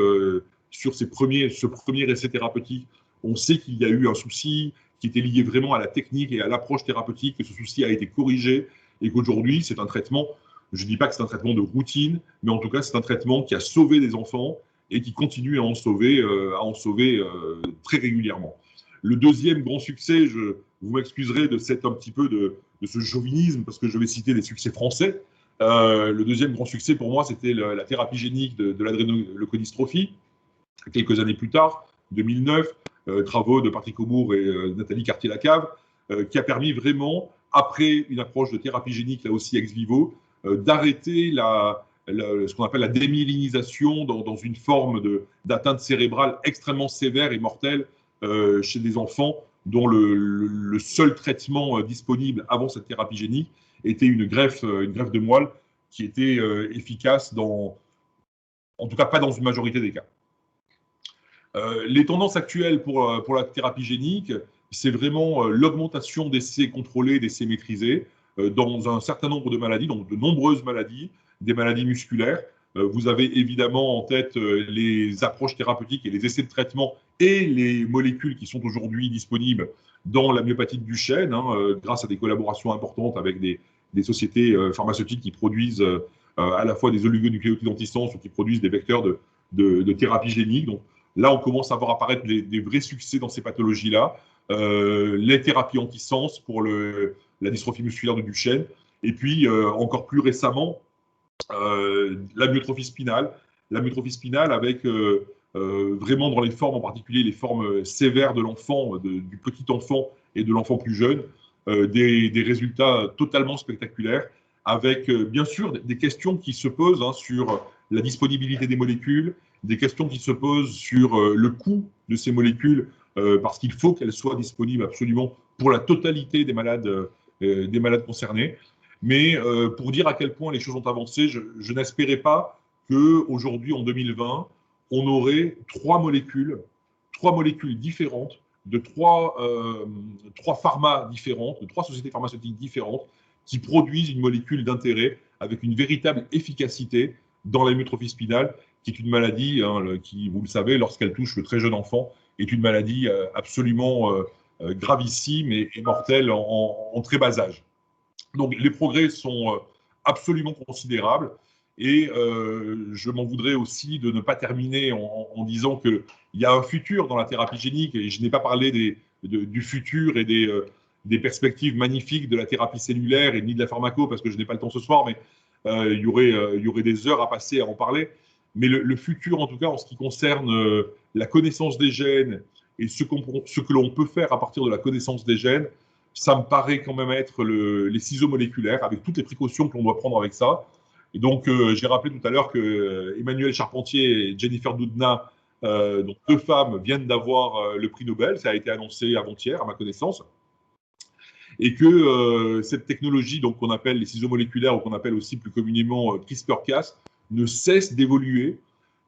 sur ce premier essai thérapeutique, on sait qu'il y a eu un souci qui était lié vraiment à la technique et à l'approche thérapeutique, que ce souci a été corrigé et qu'aujourd'hui, c'est un traitement, je ne dis pas que c'est un traitement de routine, mais en tout cas, c'est un traitement qui a sauvé des enfants et qui continue à en sauver très régulièrement. Le deuxième grand succès, vous m'excuserez de un petit peu de ce chauvinisme, parce que je vais citer des succès français. Le deuxième grand succès pour moi, c'était la thérapie génique de l'adrénoleucodystrophie. Quelques années plus tard, 2009, travaux de Patrick Aubourg et Nathalie Cartier-Lacave, qui a permis vraiment, après une approche de thérapie génique, là aussi ex vivo, d'arrêter ce qu'on appelle la démyélinisation dans une forme d'atteinte cérébrale extrêmement sévère et mortelle chez des enfants dont le seul traitement disponible avant cette thérapie génique était une greffe de moelle qui était efficace en tout cas pas dans une majorité des cas. Les tendances actuelles pour la thérapie génique, c'est vraiment l'augmentation d'essais contrôlés, d'essais maîtrisés dans un certain nombre de maladies, donc de nombreuses maladies, des maladies musculaires. Vous avez évidemment en tête les approches thérapeutiques et les essais de traitement et les molécules qui sont aujourd'hui disponibles dans la myopathie de Duchenne, grâce à des collaborations importantes avec des sociétés pharmaceutiques qui produisent à la fois des oligonucléotides antisense ou qui produisent des vecteurs de thérapie génique. Donc là, on commence à voir apparaître des vrais succès dans ces pathologies-là. Les thérapies antisense pour la dystrophie musculaire de Duchenne. Et puis, encore plus récemment, la myotrophie spinale. La myotrophie spinale avec vraiment dans les formes, en particulier les formes sévères de l'enfant, du petit enfant et de l'enfant plus jeune, des résultats totalement spectaculaires, avec bien sûr des questions qui se posent sur la disponibilité des molécules, des questions qui se posent sur le coût de ces molécules, parce qu'il faut qu'elles soient disponibles absolument pour la totalité des malades concernés. Mais pour dire à quel point les choses ont avancé, je n'espérais pas qu'aujourd'hui, en 2020, on aurait trois molécules différentes de trois pharma différentes, de trois sociétés pharmaceutiques différentes qui produisent une molécule d'intérêt avec une véritable efficacité dans l'amyotrophie spinale, qui est une maladie qui, vous le savez, lorsqu'elle touche le très jeune enfant, est une maladie absolument gravissime et mortelle en très bas âge. Donc les progrès sont absolument considérables et je m'en voudrais aussi de ne pas terminer en disant qu'il y a un futur dans la thérapie génique et je n'ai pas parlé du futur et des perspectives magnifiques de la thérapie cellulaire et ni de la pharmaco, parce que je n'ai pas le temps ce soir, mais il y aurait des heures à passer à en parler. Mais le futur, en tout cas, en ce qui concerne la connaissance des gènes et ce que l'on peut faire à partir de la connaissance des gènes, ça me paraît quand même être les ciseaux moléculaires, avec toutes les précautions que l'on doit prendre avec ça. Et donc, j'ai rappelé tout à l'heure que Emmanuel Charpentier et Jennifer Doudna, donc 2 femmes, viennent d'avoir le prix Nobel. Ça a été annoncé avant-hier, à ma connaissance. Et que cette technologie, donc qu'on appelle les ciseaux moléculaires, ou qu'on appelle aussi plus communément CRISPR-Cas, ne cesse d'évoluer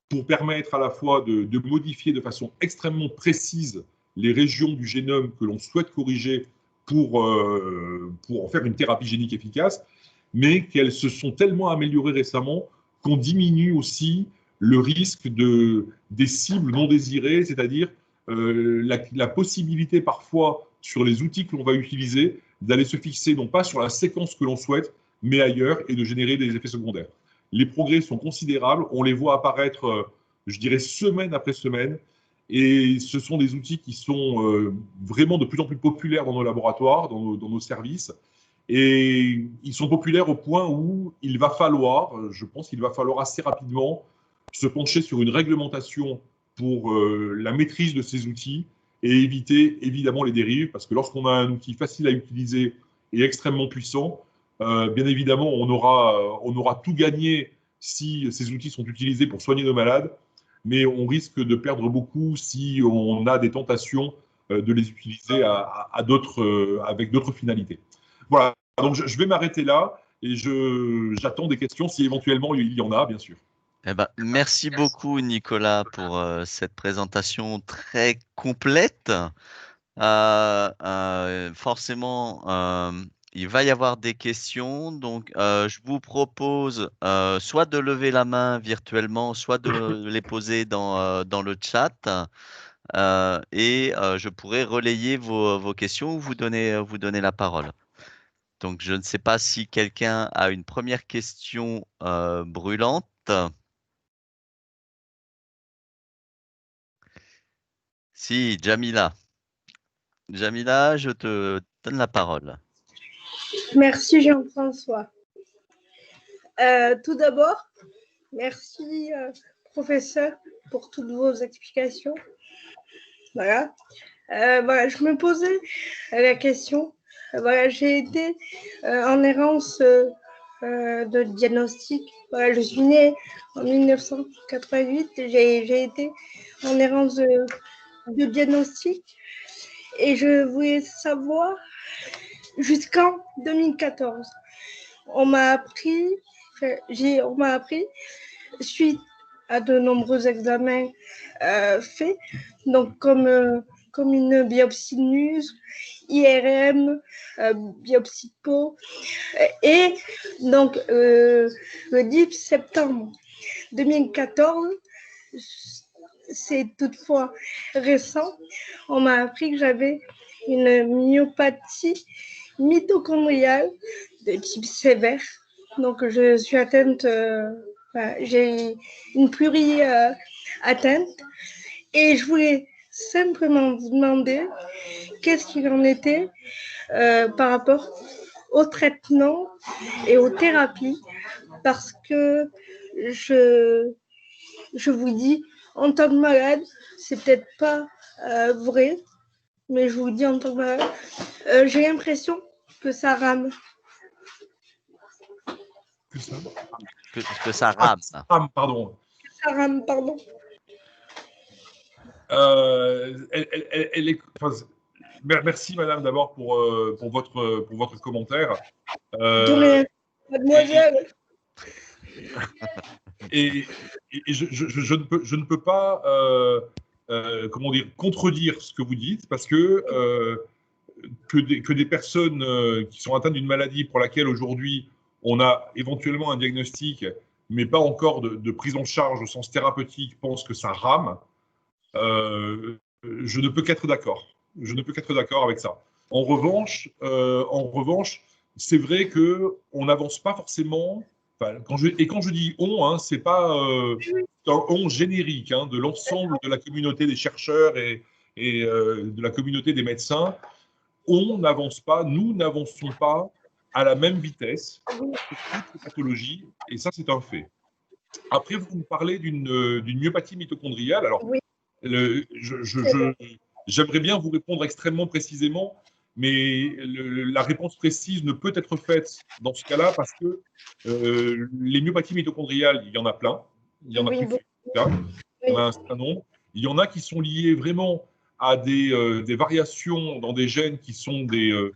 pour permettre à la fois de modifier de façon extrêmement précise les régions du génome que l'on souhaite corriger pour en faire une thérapie génique efficace, mais qu'elles se sont tellement améliorées récemment qu'on diminue aussi le risque des cibles non désirées, c'est-à-dire la possibilité parfois sur les outils que l'on va utiliser d'aller se fixer non pas sur la séquence que l'on souhaite, mais ailleurs, et de générer des effets secondaires. Les progrès sont considérables, on les voit apparaître, je dirais, semaine après semaine, et ce sont des outils qui sont vraiment de plus en plus populaires dans nos laboratoires, dans nos services, et ils sont populaires au point où il va falloir, je pense qu'il va falloir assez rapidement se pencher sur une réglementation pour la maîtrise de ces outils et éviter évidemment les dérives, parce que lorsqu'on a un outil facile à utiliser et extrêmement puissant, bien évidemment, on aura tout gagné si ces outils sont utilisés pour soigner nos malades, mais on risque de perdre beaucoup si on a des tentations de les utiliser avec d'autres finalités. Voilà, donc je vais m'arrêter là et j'attends des questions si éventuellement il y en a, bien sûr. Eh ben, merci beaucoup, Nicolas, pour cette présentation très complète. Forcément, il va y avoir des questions. Donc, je vous propose soit de lever la main virtuellement, soit de les poser dans le chat. Et je pourrai relayer vos questions ou vous donner la parole. Donc, je ne sais pas si quelqu'un a une première question brûlante. Si, Jamila. Jamila, je te donne la parole. Merci Jean-François. Tout d'abord, merci professeur pour toutes vos explications. Voilà. Voilà, je me posais la question. Voilà, j'ai été en errance de diagnostic. Voilà, je suis née en 1988. J'ai été en errance de diagnostic et je voulais savoir jusqu'en 2014. On m'a appris, suite à de nombreux examens faits, donc comme une biopsie de muscle, IRM, biopsie de peau. Et donc, le 10 septembre 2014, c'est toutefois récent, on m'a appris que j'avais une myopathie mitochondriale de type sévère. Donc, je suis atteinte, j'ai une pluri-atteinte. Et je voulais simplement vous demander qu'est-ce qu'il en était par rapport au traitement et aux thérapies. Parce que je vous dis, en tant que malade, c'est peut-être pas vrai, mais je vous dis en tant que malade, j'ai l'impression que ça rame. Que ça rame. Pardon. Ça rame, pardon. Merci, madame, d'abord pour votre commentaire. Mademoiselle. Et je ne peux pas comment dire, contredire ce que vous dites, parce que des personnes qui sont atteintes d'une maladie pour laquelle aujourd'hui on a éventuellement un diagnostic, mais pas encore de prise en charge au sens thérapeutique, pensent que ça rame, je ne peux qu'être d'accord. Je ne peux qu'être d'accord avec ça. En revanche, c'est vrai qu'on n'avance pas forcément. Enfin, quand je dis on, c'est pas un on générique de l'ensemble de la communauté des chercheurs et de la communauté des médecins. on n'avance pas, nous n'avançons pas à la même vitesse pour toutes les pathologies, et ça, c'est un fait. Après, vous me parlez d'une myopathie mitochondriale. Alors, Oui. J'aimerais bien vous répondre extrêmement précisément, mais la réponse précise ne peut être faite dans ce cas-là parce que les myopathies mitochondriales, il y en a plein. Il y en a Oui, plus que ça. Il y en a un certain nombre. Il y en a qui sont liés vraiment à des variations dans des gènes qui sont des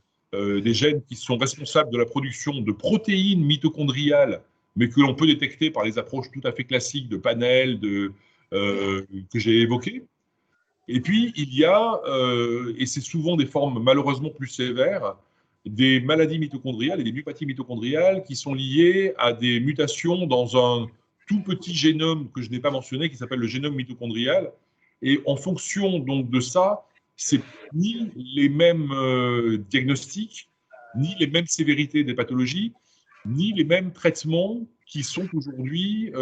gènes qui sont responsables de la production de protéines mitochondriales, mais que l'on peut détecter par les approches tout à fait classiques de panel, que j'ai évoquées. Et puis, il y a, et c'est souvent des formes malheureusement plus sévères, des maladies mitochondriales et des myopathies mitochondriales qui sont liées à des mutations dans un tout petit génome que je n'ai pas mentionné, qui s'appelle le génome mitochondrial. Et en fonction donc de ça, c'est ni les mêmes diagnostics, ni les mêmes sévérités des pathologies, ni les mêmes traitements qui sont aujourd'hui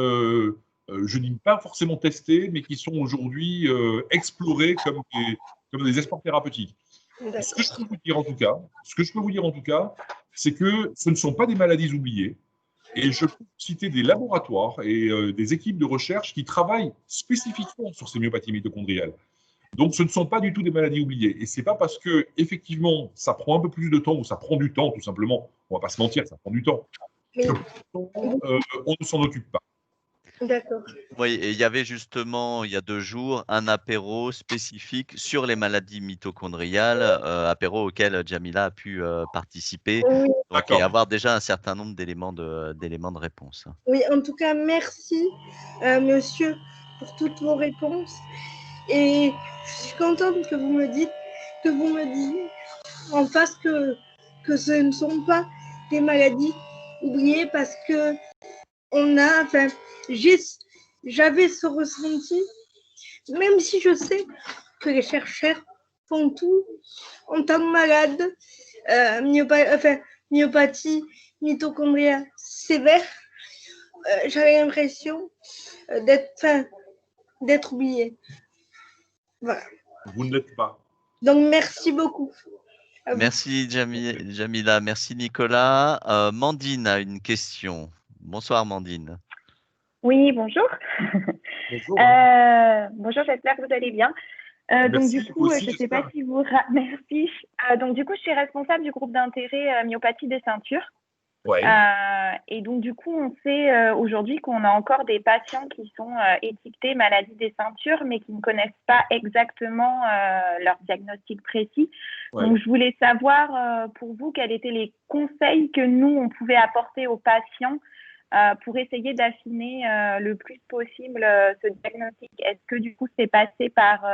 je ne dis pas forcément testés, mais qui sont aujourd'hui explorés comme des espoirs thérapeutiques. Ce que je peux vous dire en tout cas, c'est que ce ne sont pas des maladies oubliées. Et je peux citer des laboratoires et des équipes de recherche qui travaillent spécifiquement sur ces myopathies mitochondriales. Donc, ce ne sont pas du tout des maladies oubliées. Et ce n'est pas parce que, effectivement, ça prend un peu plus de temps ou ça prend du temps, tout simplement. On ne va pas se mentir, ça prend du temps. On ne s'en occupe pas. D'accord. Oui, et il y avait justement, il y a 2 jours, un apéro spécifique sur les maladies mitochondriales, apéro auquel Djamila a pu participer, Oui. donc et avoir déjà un certain nombre d'éléments de réponse. Oui, en tout cas, merci, monsieur, pour toutes vos réponses. Et je suis contente que vous me disiez en face que ce ne sont pas des maladies oubliées parce que j'avais ce ressenti, même si je sais que les chercheurs font tout en tant que malade, myopathie mitochondriale sévère, j'avais l'impression d'être oubliée. Voilà. Vous ne l'êtes pas. Donc, merci beaucoup. Merci Djamila, merci Nicolas. Mandine a une question. Bonsoir Mandine. Oui, bonjour. Bonjour. Bonjour, j'espère que vous allez bien. Donc du coup, je ne sais pas si vous... Merci. Donc du coup, je suis responsable du groupe d'intérêt myopathie des ceintures. Ouais. Et donc du coup, on sait aujourd'hui qu'on a encore des patients qui sont étiquetés maladie des ceintures, mais qui ne connaissent pas exactement leur diagnostic précis. Ouais. Donc je voulais savoir pour vous quels étaient les conseils que nous, on pouvait apporter aux patients pour essayer d'affiner le plus possible ce diagnostic. Est-ce que du coup, c'est passé par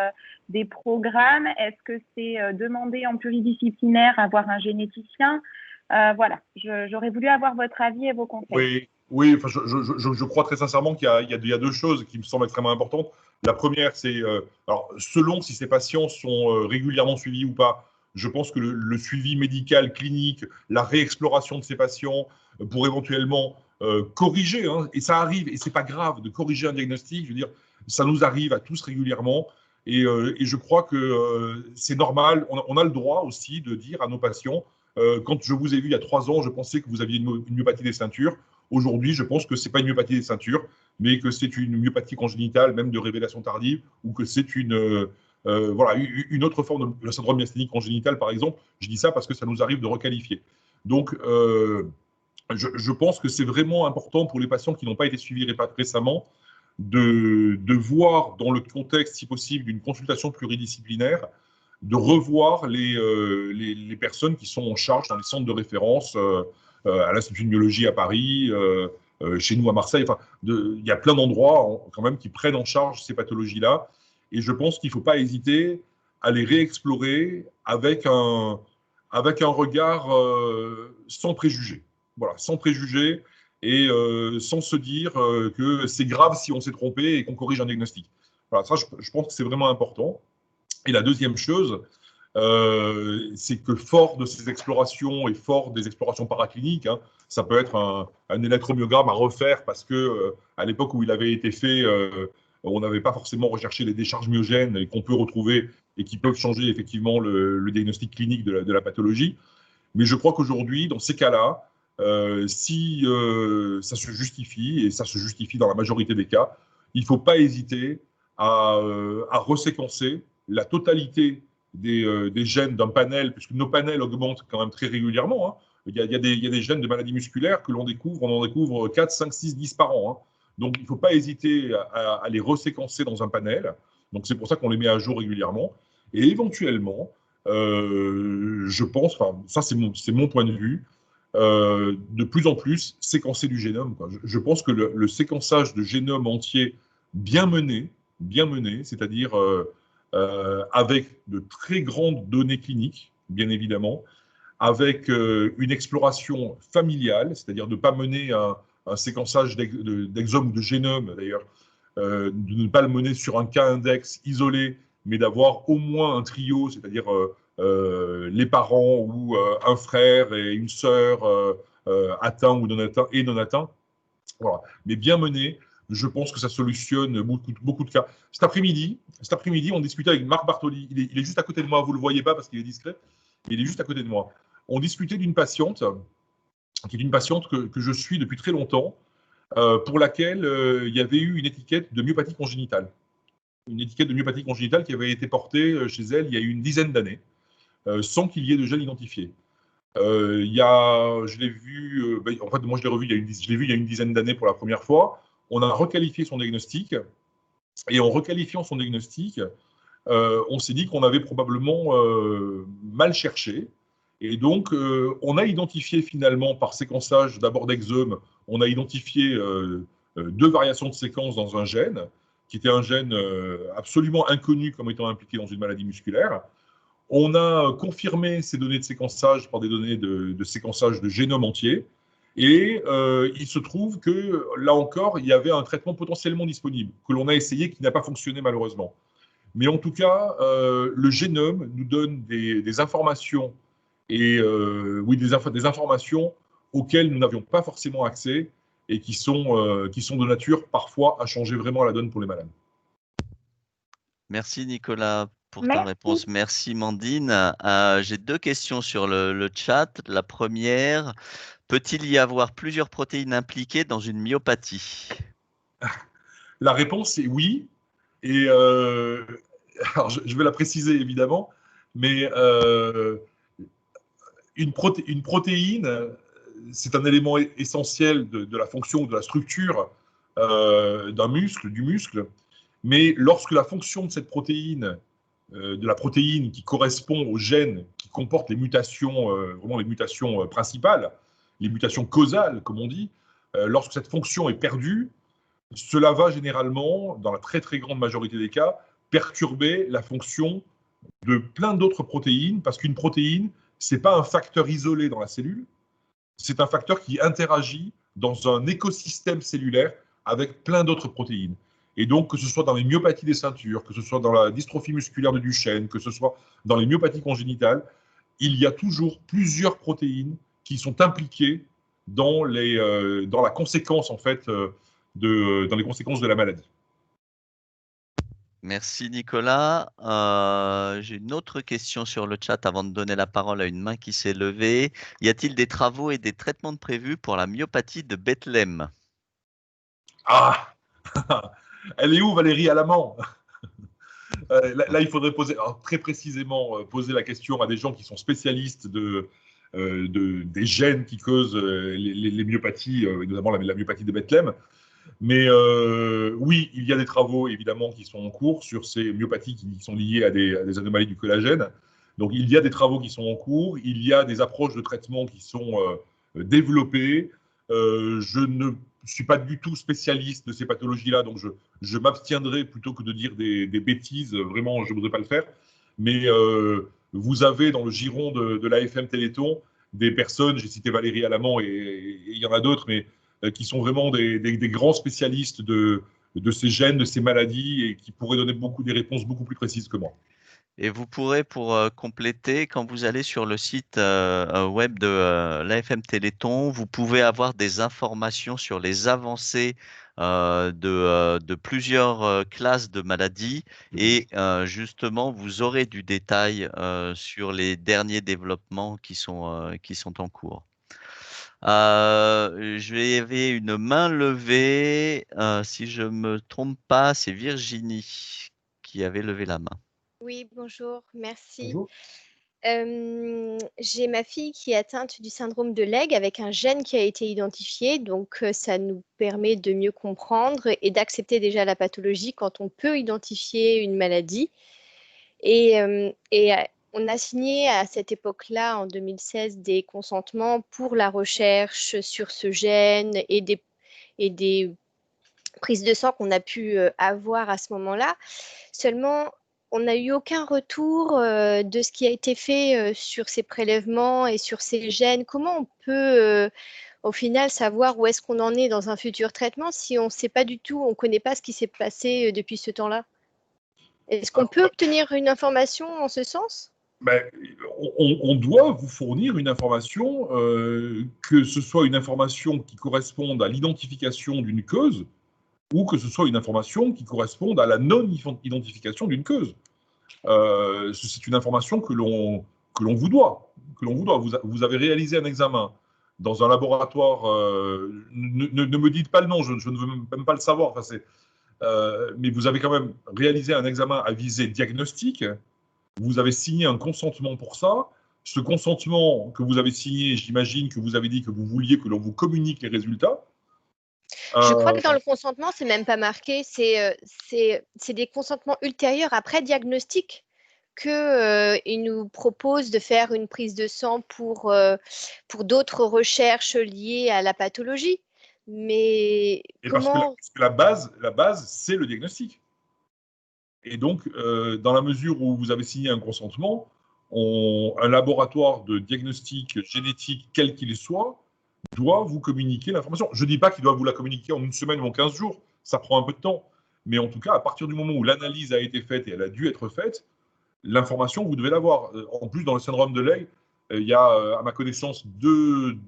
des programmes? Est-ce que c'est demandé en pluridisciplinaire à voir un généticien? Voilà, j'aurais voulu avoir votre avis et vos conseils. Oui, enfin, je crois très sincèrement qu'il y a 2 choses qui me semblent extrêmement importantes. La première, c'est, alors, selon si ces patients sont régulièrement suivis ou pas, je pense que le suivi médical, clinique, la réexploration de ces patients pour éventuellement corriger, hein, et ça arrive, et c'est pas grave de corriger un diagnostic, je veux dire, ça nous arrive à tous régulièrement, et je crois que c'est normal, on a le droit aussi de dire à nos patients, quand je vous ai vu il y a 3 ans, je pensais que vous aviez une myopathie des ceintures. Aujourd'hui, je pense que ce n'est pas une myopathie des ceintures, mais que c'est une myopathie congénitale, même de révélation tardive, ou que c'est une autre forme de syndrome myasthénique congénital, par exemple. Je dis ça parce que ça nous arrive de requalifier. Donc, je pense que c'est vraiment important pour les patients qui n'ont pas été suivis récemment de voir dans le contexte, si possible, d'une consultation pluridisciplinaire, de revoir les personnes qui sont en charge dans les centres de référence à l'Institut de biologie à Paris, chez nous à Marseille. Enfin, il y a plein d'endroits quand même qui prennent en charge ces pathologies-là. Et je pense qu'il ne faut pas hésiter à les réexplorer avec un regard sans préjugés. Voilà, sans préjugés et sans se dire que c'est grave si on s'est trompé et qu'on corrige un diagnostic. Voilà, ça, je pense que c'est vraiment important. Et la deuxième chose, c'est que fort de ces explorations et fort des explorations paracliniques, hein, ça peut être un électromyogramme à refaire parce que à l'époque où il avait été fait, on n'avait pas forcément recherché les décharges myogènes et qu'on peut retrouver et qui peuvent changer effectivement le diagnostic clinique de la pathologie. Mais je crois qu'aujourd'hui, dans ces cas-là, si ça se justifie, et ça se justifie dans la majorité des cas, il ne faut pas hésiter à reséquencer la totalité des gènes d'un panel, puisque nos panels augmentent quand même très régulièrement. Hein. Il y a des gènes de maladies musculaires que l'on découvre, on en découvre 4, 5, 6, 10 par an. Hein. Donc, il ne faut pas hésiter à les reséquencer dans un panel. Donc, c'est pour ça qu'on les met à jour régulièrement. Et éventuellement, je pense, enfin, ça c'est mon point de vue, de plus en plus séquencer du génome. Quoi. Je pense que le séquençage de génome entier bien mené, c'est-à-dire avec de très grandes données cliniques, bien évidemment, avec une exploration familiale, c'est-à-dire de ne pas mener un séquençage d'exome ou de génome, d'ailleurs, de ne pas le mener sur un cas index isolé, mais d'avoir au moins un trio, c'est-à-dire les parents ou un frère et une sœur atteints ou non atteints et non atteints. Voilà. Mais bien mené, je pense que ça solutionne beaucoup de cas. Cet après-midi, on discutait avec Marc Bartoli. Il est juste à côté de moi. Vous ne le voyez pas parce qu'il est discret, mais il est juste à côté de moi. On discutait d'une patiente, qui est une patiente que je suis depuis très longtemps, pour laquelle il y avait eu une étiquette de myopathie congénitale. Une étiquette de myopathie congénitale qui avait été portée chez elle il y a eu une dizaine d'années, sans qu'il y ait de gène identifié. Je l'ai vu, en fait, moi je l'ai revu, je l'ai vu il y a une dizaine d'années pour la première fois. On a requalifié son diagnostic, et en requalifiant son diagnostic, on s'est dit qu'on avait probablement mal cherché. Et donc, on a identifié finalement par séquençage d'abord d'exome, on a identifié 2 variations de séquence dans un gène, qui était un gène absolument inconnu comme étant impliqué dans une maladie musculaire. On a confirmé ces données de séquençage par des données de séquençage de génome entier. Et il se trouve que, là encore, il y avait un traitement potentiellement disponible, que l'on a essayé, qui n'a pas fonctionné malheureusement. Mais en tout cas, le génome nous donne des informations, et oui, des informations auxquelles nous n'avions pas forcément accès et qui sont de nature parfois à changer vraiment la donne pour les malades. Merci Nicolas pour ta Merci. réponse. Merci Mandine. J'ai 2 questions sur le chat. La première, peut-il y avoir plusieurs protéines impliquées dans une myopathie? La réponse est oui. Et alors je vais la préciser évidemment, mais une protéine, c'est un élément essentiel de la fonction ou de la structure du muscle. Mais lorsque la fonction de cette protéine, de la protéine qui correspond au gène qui comporte les mutations, vraiment les mutations principales, les mutations causales, comme on dit, lorsque cette fonction est perdue, cela va généralement, dans la très très grande majorité des cas, perturber la fonction de plein d'autres protéines, parce qu'une protéine, ce n'est pas un facteur isolé dans la cellule, c'est un facteur qui interagit dans un écosystème cellulaire avec plein d'autres protéines. Et donc, que ce soit dans les myopathies des ceintures, que ce soit dans la dystrophie musculaire de Duchenne, que ce soit dans les myopathies congénitales, il y a toujours plusieurs protéines qui sont impliquées dans la conséquence, en fait, dans les conséquences de la maladie. Merci Nicolas. J'ai une autre question sur le chat avant de donner la parole à une main qui s'est levée. Y a-t-il des travaux et des traitements de prévus pour la myopathie de Bethléem? Ah Elle est où Valérie Alamand? Là, il faudrait très précisément poser la question à des gens qui sont spécialistes des gènes qui causent les myopathies, notamment la myopathie de Bethléem. Mais oui, il y a des travaux évidemment qui sont en cours sur ces myopathies qui sont liées à des anomalies du collagène. Donc il y a des travaux qui sont en cours, il y a des approches de traitement qui sont développées. Je ne suis pas du tout spécialiste de ces pathologies-là, donc je m'abstiendrai plutôt que de dire des bêtises. Vraiment, je ne voudrais pas le faire. Mais vous avez dans le giron de l'AFM Téléthon des personnes, j'ai cité Valérie Alamand et il y en a d'autres, mais qui sont vraiment des grands spécialistes de ces gènes, de ces maladies, et qui pourraient donner des réponses beaucoup plus précises que moi. Et vous pourrez, pour compléter, quand vous allez sur le site web de l'AFM Téléthon, vous pouvez avoir des informations sur les avancées de plusieurs classes de maladies et justement, vous aurez du détail sur les derniers développements qui sont en cours. J'avais une main levée. Si je me trompe pas, c'est Virginie qui avait levé la main. Oui, bonjour, merci. Bonjour. J'ai ma fille qui est atteinte du syndrome de Legg avec un gène qui a été identifié, donc ça nous permet de mieux comprendre et d'accepter déjà la pathologie quand on peut identifier une maladie. Et on a signé à cette époque-là, en 2016, des consentements pour la recherche sur ce gène et des prises de sang qu'on a pu avoir à ce moment-là. Seulement, on n'a eu aucun retour de ce qui a été fait sur ces prélèvements et sur ces gènes. Comment on peut, au final, savoir où est-ce qu'on en est dans un futur traitement si on ne sait pas du tout, on ne connaît pas ce qui s'est passé depuis ce temps-là? Est-ce qu'on peut obtenir une information en ce sens? Ben, on doit vous fournir une information, que ce soit une information qui corresponde à l'identification d'une cause ou que ce soit une information qui corresponde à la non-identification d'une cause. C'est une information que l'on vous doit. Vous avez réalisé un examen dans un laboratoire. Ne me dites pas le nom, je ne veux même pas le savoir. Enfin, mais vous avez quand même réalisé un examen à visée diagnostique. Vous avez signé un consentement pour ça. Ce consentement que vous avez signé, j'imagine que vous avez dit que vous vouliez que l'on vous communique les résultats. Je crois que dans le consentement, c'est même pas marqué. C'est des consentements ultérieurs après diagnostic qu'ils nous proposent de faire une prise de sang pour d'autres recherches liées à la pathologie. Mais comment… Parce que la base, c'est le diagnostic. Et donc, dans la mesure où vous avez signé un consentement, un laboratoire de diagnostic génétique, quel qu'il soit, doit vous communiquer l'information. Je ne dis pas qu'il doit vous la communiquer en une semaine ou en 15 jours, ça prend un peu de temps. Mais en tout cas, à partir du moment où l'analyse a été faite et elle a dû être faite, l'information, vous devez l'avoir. En plus, dans le syndrome de Leigh, il y a, à ma connaissance, deux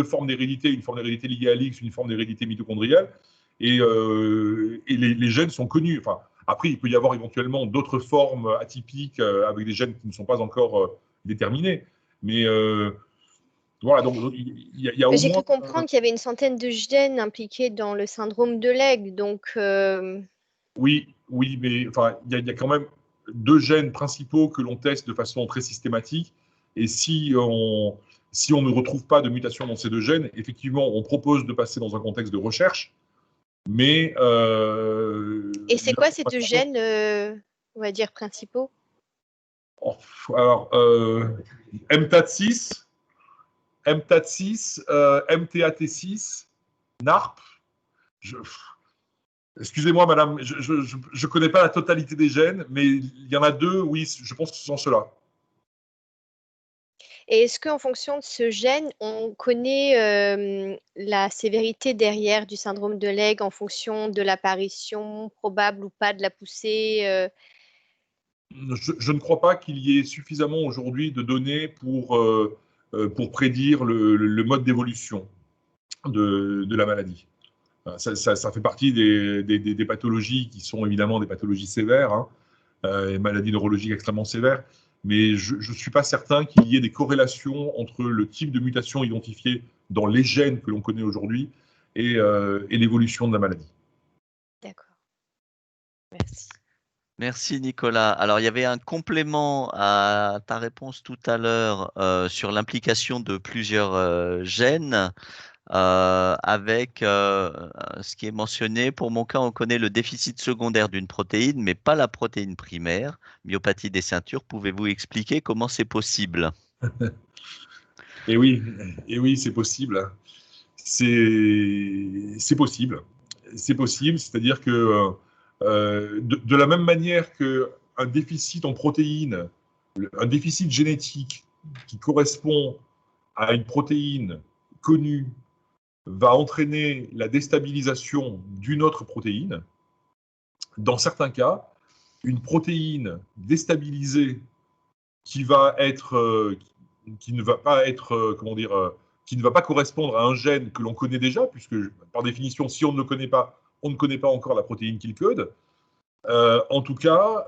formes d'hérédité, une forme d'hérédité liée à l'X, une forme d'hérédité mitochondriale. Et les gènes sont connus. Enfin, après, il peut y avoir éventuellement d'autres formes atypiques avec des gènes qui ne sont pas encore déterminés. Mais voilà, donc il y a au moins… J'ai cru comprendre qu'il y avait une centaine de gènes impliqués dans le syndrome de Legg. Donc, Oui, mais enfin, il y a quand même deux gènes principaux que l'on teste de façon très systématique. Et si on ne retrouve pas de mutation dans ces deux gènes, effectivement, on propose de passer dans un contexte de recherche. Mais et c'est quoi ces deux gènes, on va dire, principaux? Alors, MTAT6, MTAT6, NARP. Excusez-moi, madame, je ne connais pas la totalité des gènes, mais il y en a deux, oui, je pense que ce sont ceux-là. Et est-ce qu'en fonction de ce gène, on connaît la sévérité derrière du syndrome de Legg en fonction de l'apparition probable ou pas de la poussée? Je ne crois pas qu'il y ait suffisamment aujourd'hui de données pour prédire le mode d'évolution de la maladie. Ça fait partie des pathologies qui sont évidemment des pathologies sévères, hein, maladies neurologiques extrêmement sévères, mais je ne suis pas certain qu'il y ait des corrélations entre le type de mutation identifiée dans les gènes que l'on connaît aujourd'hui et l'évolution de la maladie. D'accord. Merci. Merci Nicolas. Alors il y avait un complément à ta réponse tout à l'heure sur l'implication de plusieurs gènes. Avec ce qui est mentionné. Pour mon cas, on connaît le déficit secondaire d'une protéine, mais pas la protéine primaire, myopathie des ceintures. Pouvez-vous expliquer comment c'est possible? Et oui, c'est possible. C'est possible. C'est possible, c'est-à-dire que de la même manière qu'un déficit en protéines, un déficit génétique qui correspond à une protéine connue va entraîner la déstabilisation d'une autre protéine. Dans certains cas, une protéine déstabilisée qui ne va pas être, qui ne va pas correspondre à un gène que l'on connaît déjà, puisque par définition, si on ne le connaît pas, on ne connaît pas encore la protéine qu'il code. En tout cas,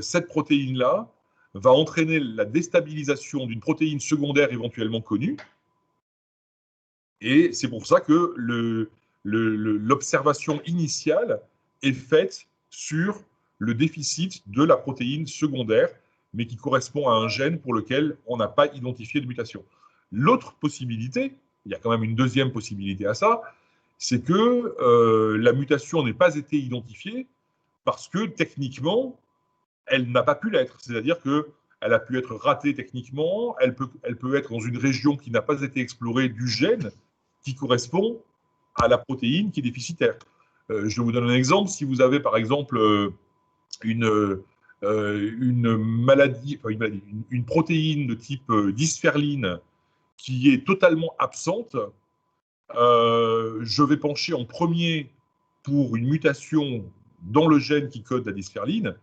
cette protéine-là va entraîner la déstabilisation d'une protéine secondaire éventuellement connue. Et c'est pour ça que l'observation initiale est faite sur le déficit de la protéine secondaire, mais qui correspond à un gène pour lequel on n'a pas identifié de mutation. L'autre possibilité, il y a quand même une deuxième possibilité à ça, c'est que la mutation n'ait pas été identifiée parce que techniquement, elle n'a pas pu l'être. C'est-à-dire qu'elle a pu être ratée techniquement, elle peut être dans une région qui n'a pas été explorée du gène qui correspond à la protéine qui est déficitaire. Je vous donne un exemple. Si vous avez par exemple une maladie, une protéine de type dysferline qui est totalement absente, je vais pencher en premier pour une mutation dans le gène qui code la dysferline.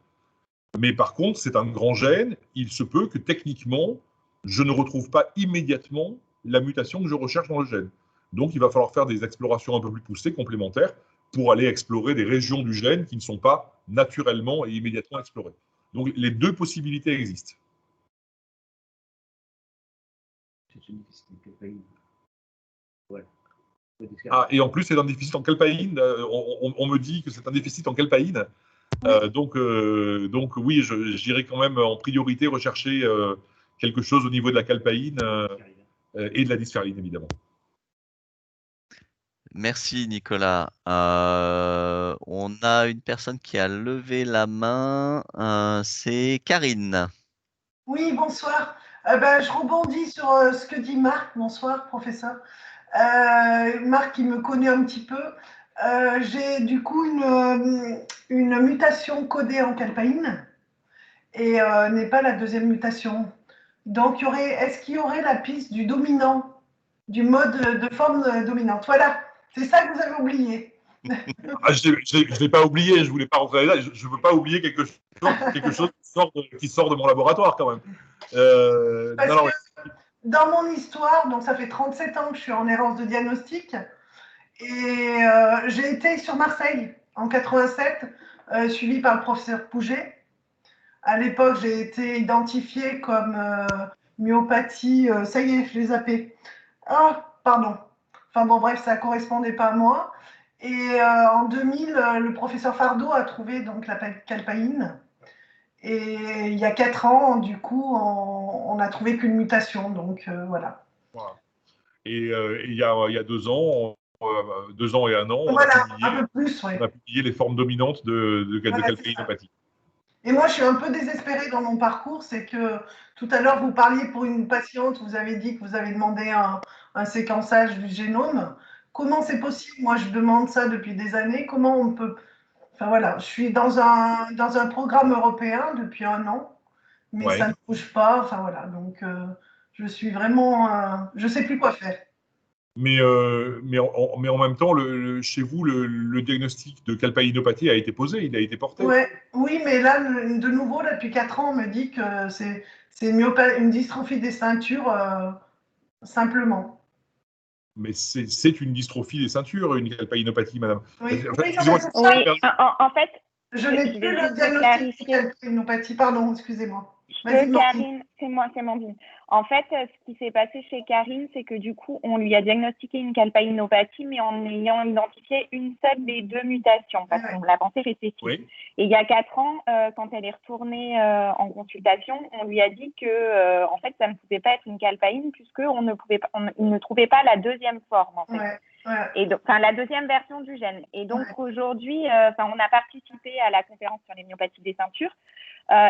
Mais par contre, c'est un grand gène. Il se peut que techniquement, je ne retrouve pas immédiatement la mutation que je recherche dans le gène. Donc, il va falloir faire des explorations un peu plus poussées, complémentaires, pour aller explorer des régions du gène qui ne sont pas naturellement et immédiatement explorées. Donc, les deux possibilités existent. Ah, et en plus, c'est un déficit en calpaïne. On me dit que c'est un déficit en calpaïne. Donc oui, j'irai quand même en priorité rechercher quelque chose au niveau de la calpaïne et de la dysferline, évidemment. Merci Nicolas. On a une personne qui a levé la main. C'est Karine. Oui, bonsoir. Je rebondis sur ce que dit Marc. Bonsoir, professeur. Marc, il me connaît un petit peu. J'ai du coup une mutation codée en calpaïne et n'est pas la deuxième mutation. Donc, est-ce qu'il y aurait la piste du dominant, du mode de forme dominante? Voilà, c'est ça que vous avez oublié. Je ne l'ai pas oublié, je ne voulais pas rentrer là. Je ne veux pas oublier quelque chose qui sort de mon laboratoire quand même. Dans mon histoire, donc ça fait 37 ans que je suis en errance de diagnostic, et j'ai été sur Marseille en 87, suivie par le professeur Pouget. À l'époque, j'ai été identifiée comme myopathie, ça y est, je l'ai zappé. Ah, pardon. Enfin bon, bref, ça ne correspondait pas à moi. Et en 2000, le professeur Fardeau a trouvé donc la calpaïne. Et il y a 4 ans, du coup, on n'a trouvé qu'une mutation. Donc voilà. Et il y a 2 ans, 2 ans et 1 an, voilà, un peu plus, ouais. On a publié les formes dominantes de calpaïnopathie. Et moi, je suis un peu désespérée dans mon parcours. C'est que tout à l'heure, vous parliez pour une patiente, vous avez dit que vous avez demandé un séquençage du génome. Comment c'est possible? Moi, je demande ça depuis des années. Comment on peut… Enfin voilà, je suis dans un programme européen depuis 1 an, mais ça ne bouge pas. Enfin voilà, donc je suis vraiment… je ne sais plus quoi faire. Mais en même temps, chez vous, le diagnostic de calpaïnopathie a été posé, il a été porté. Oui, mais là, de nouveau, là, depuis 4 ans, on me dit que c'est une dystrophie des ceintures, simplement. Mais c'est une dystrophie des ceintures, une calpaïnopathie, madame. Oui, en fait, je n'ai plus le diagnostic de calpaïnopathie. Pardon, excusez-moi. Karine, c'est Mandine. En fait, ce qui s'est passé chez Karine, c'est que du coup, on lui a diagnostiqué une calpaïnopathie, mais en ayant identifié une seule des 2 mutations, parce qu'on l'a pensé récessive. Oui. Et il y a 4 ans, quand elle est retournée en consultation, on lui a dit que, en fait, ça ne pouvait pas être une calpaïne, puisqu'on ne trouvait pas la deuxième forme, en fait. Et donc, la deuxième version du gène. Et donc, aujourd'hui, on a participé à la conférence sur les myopathies des ceintures.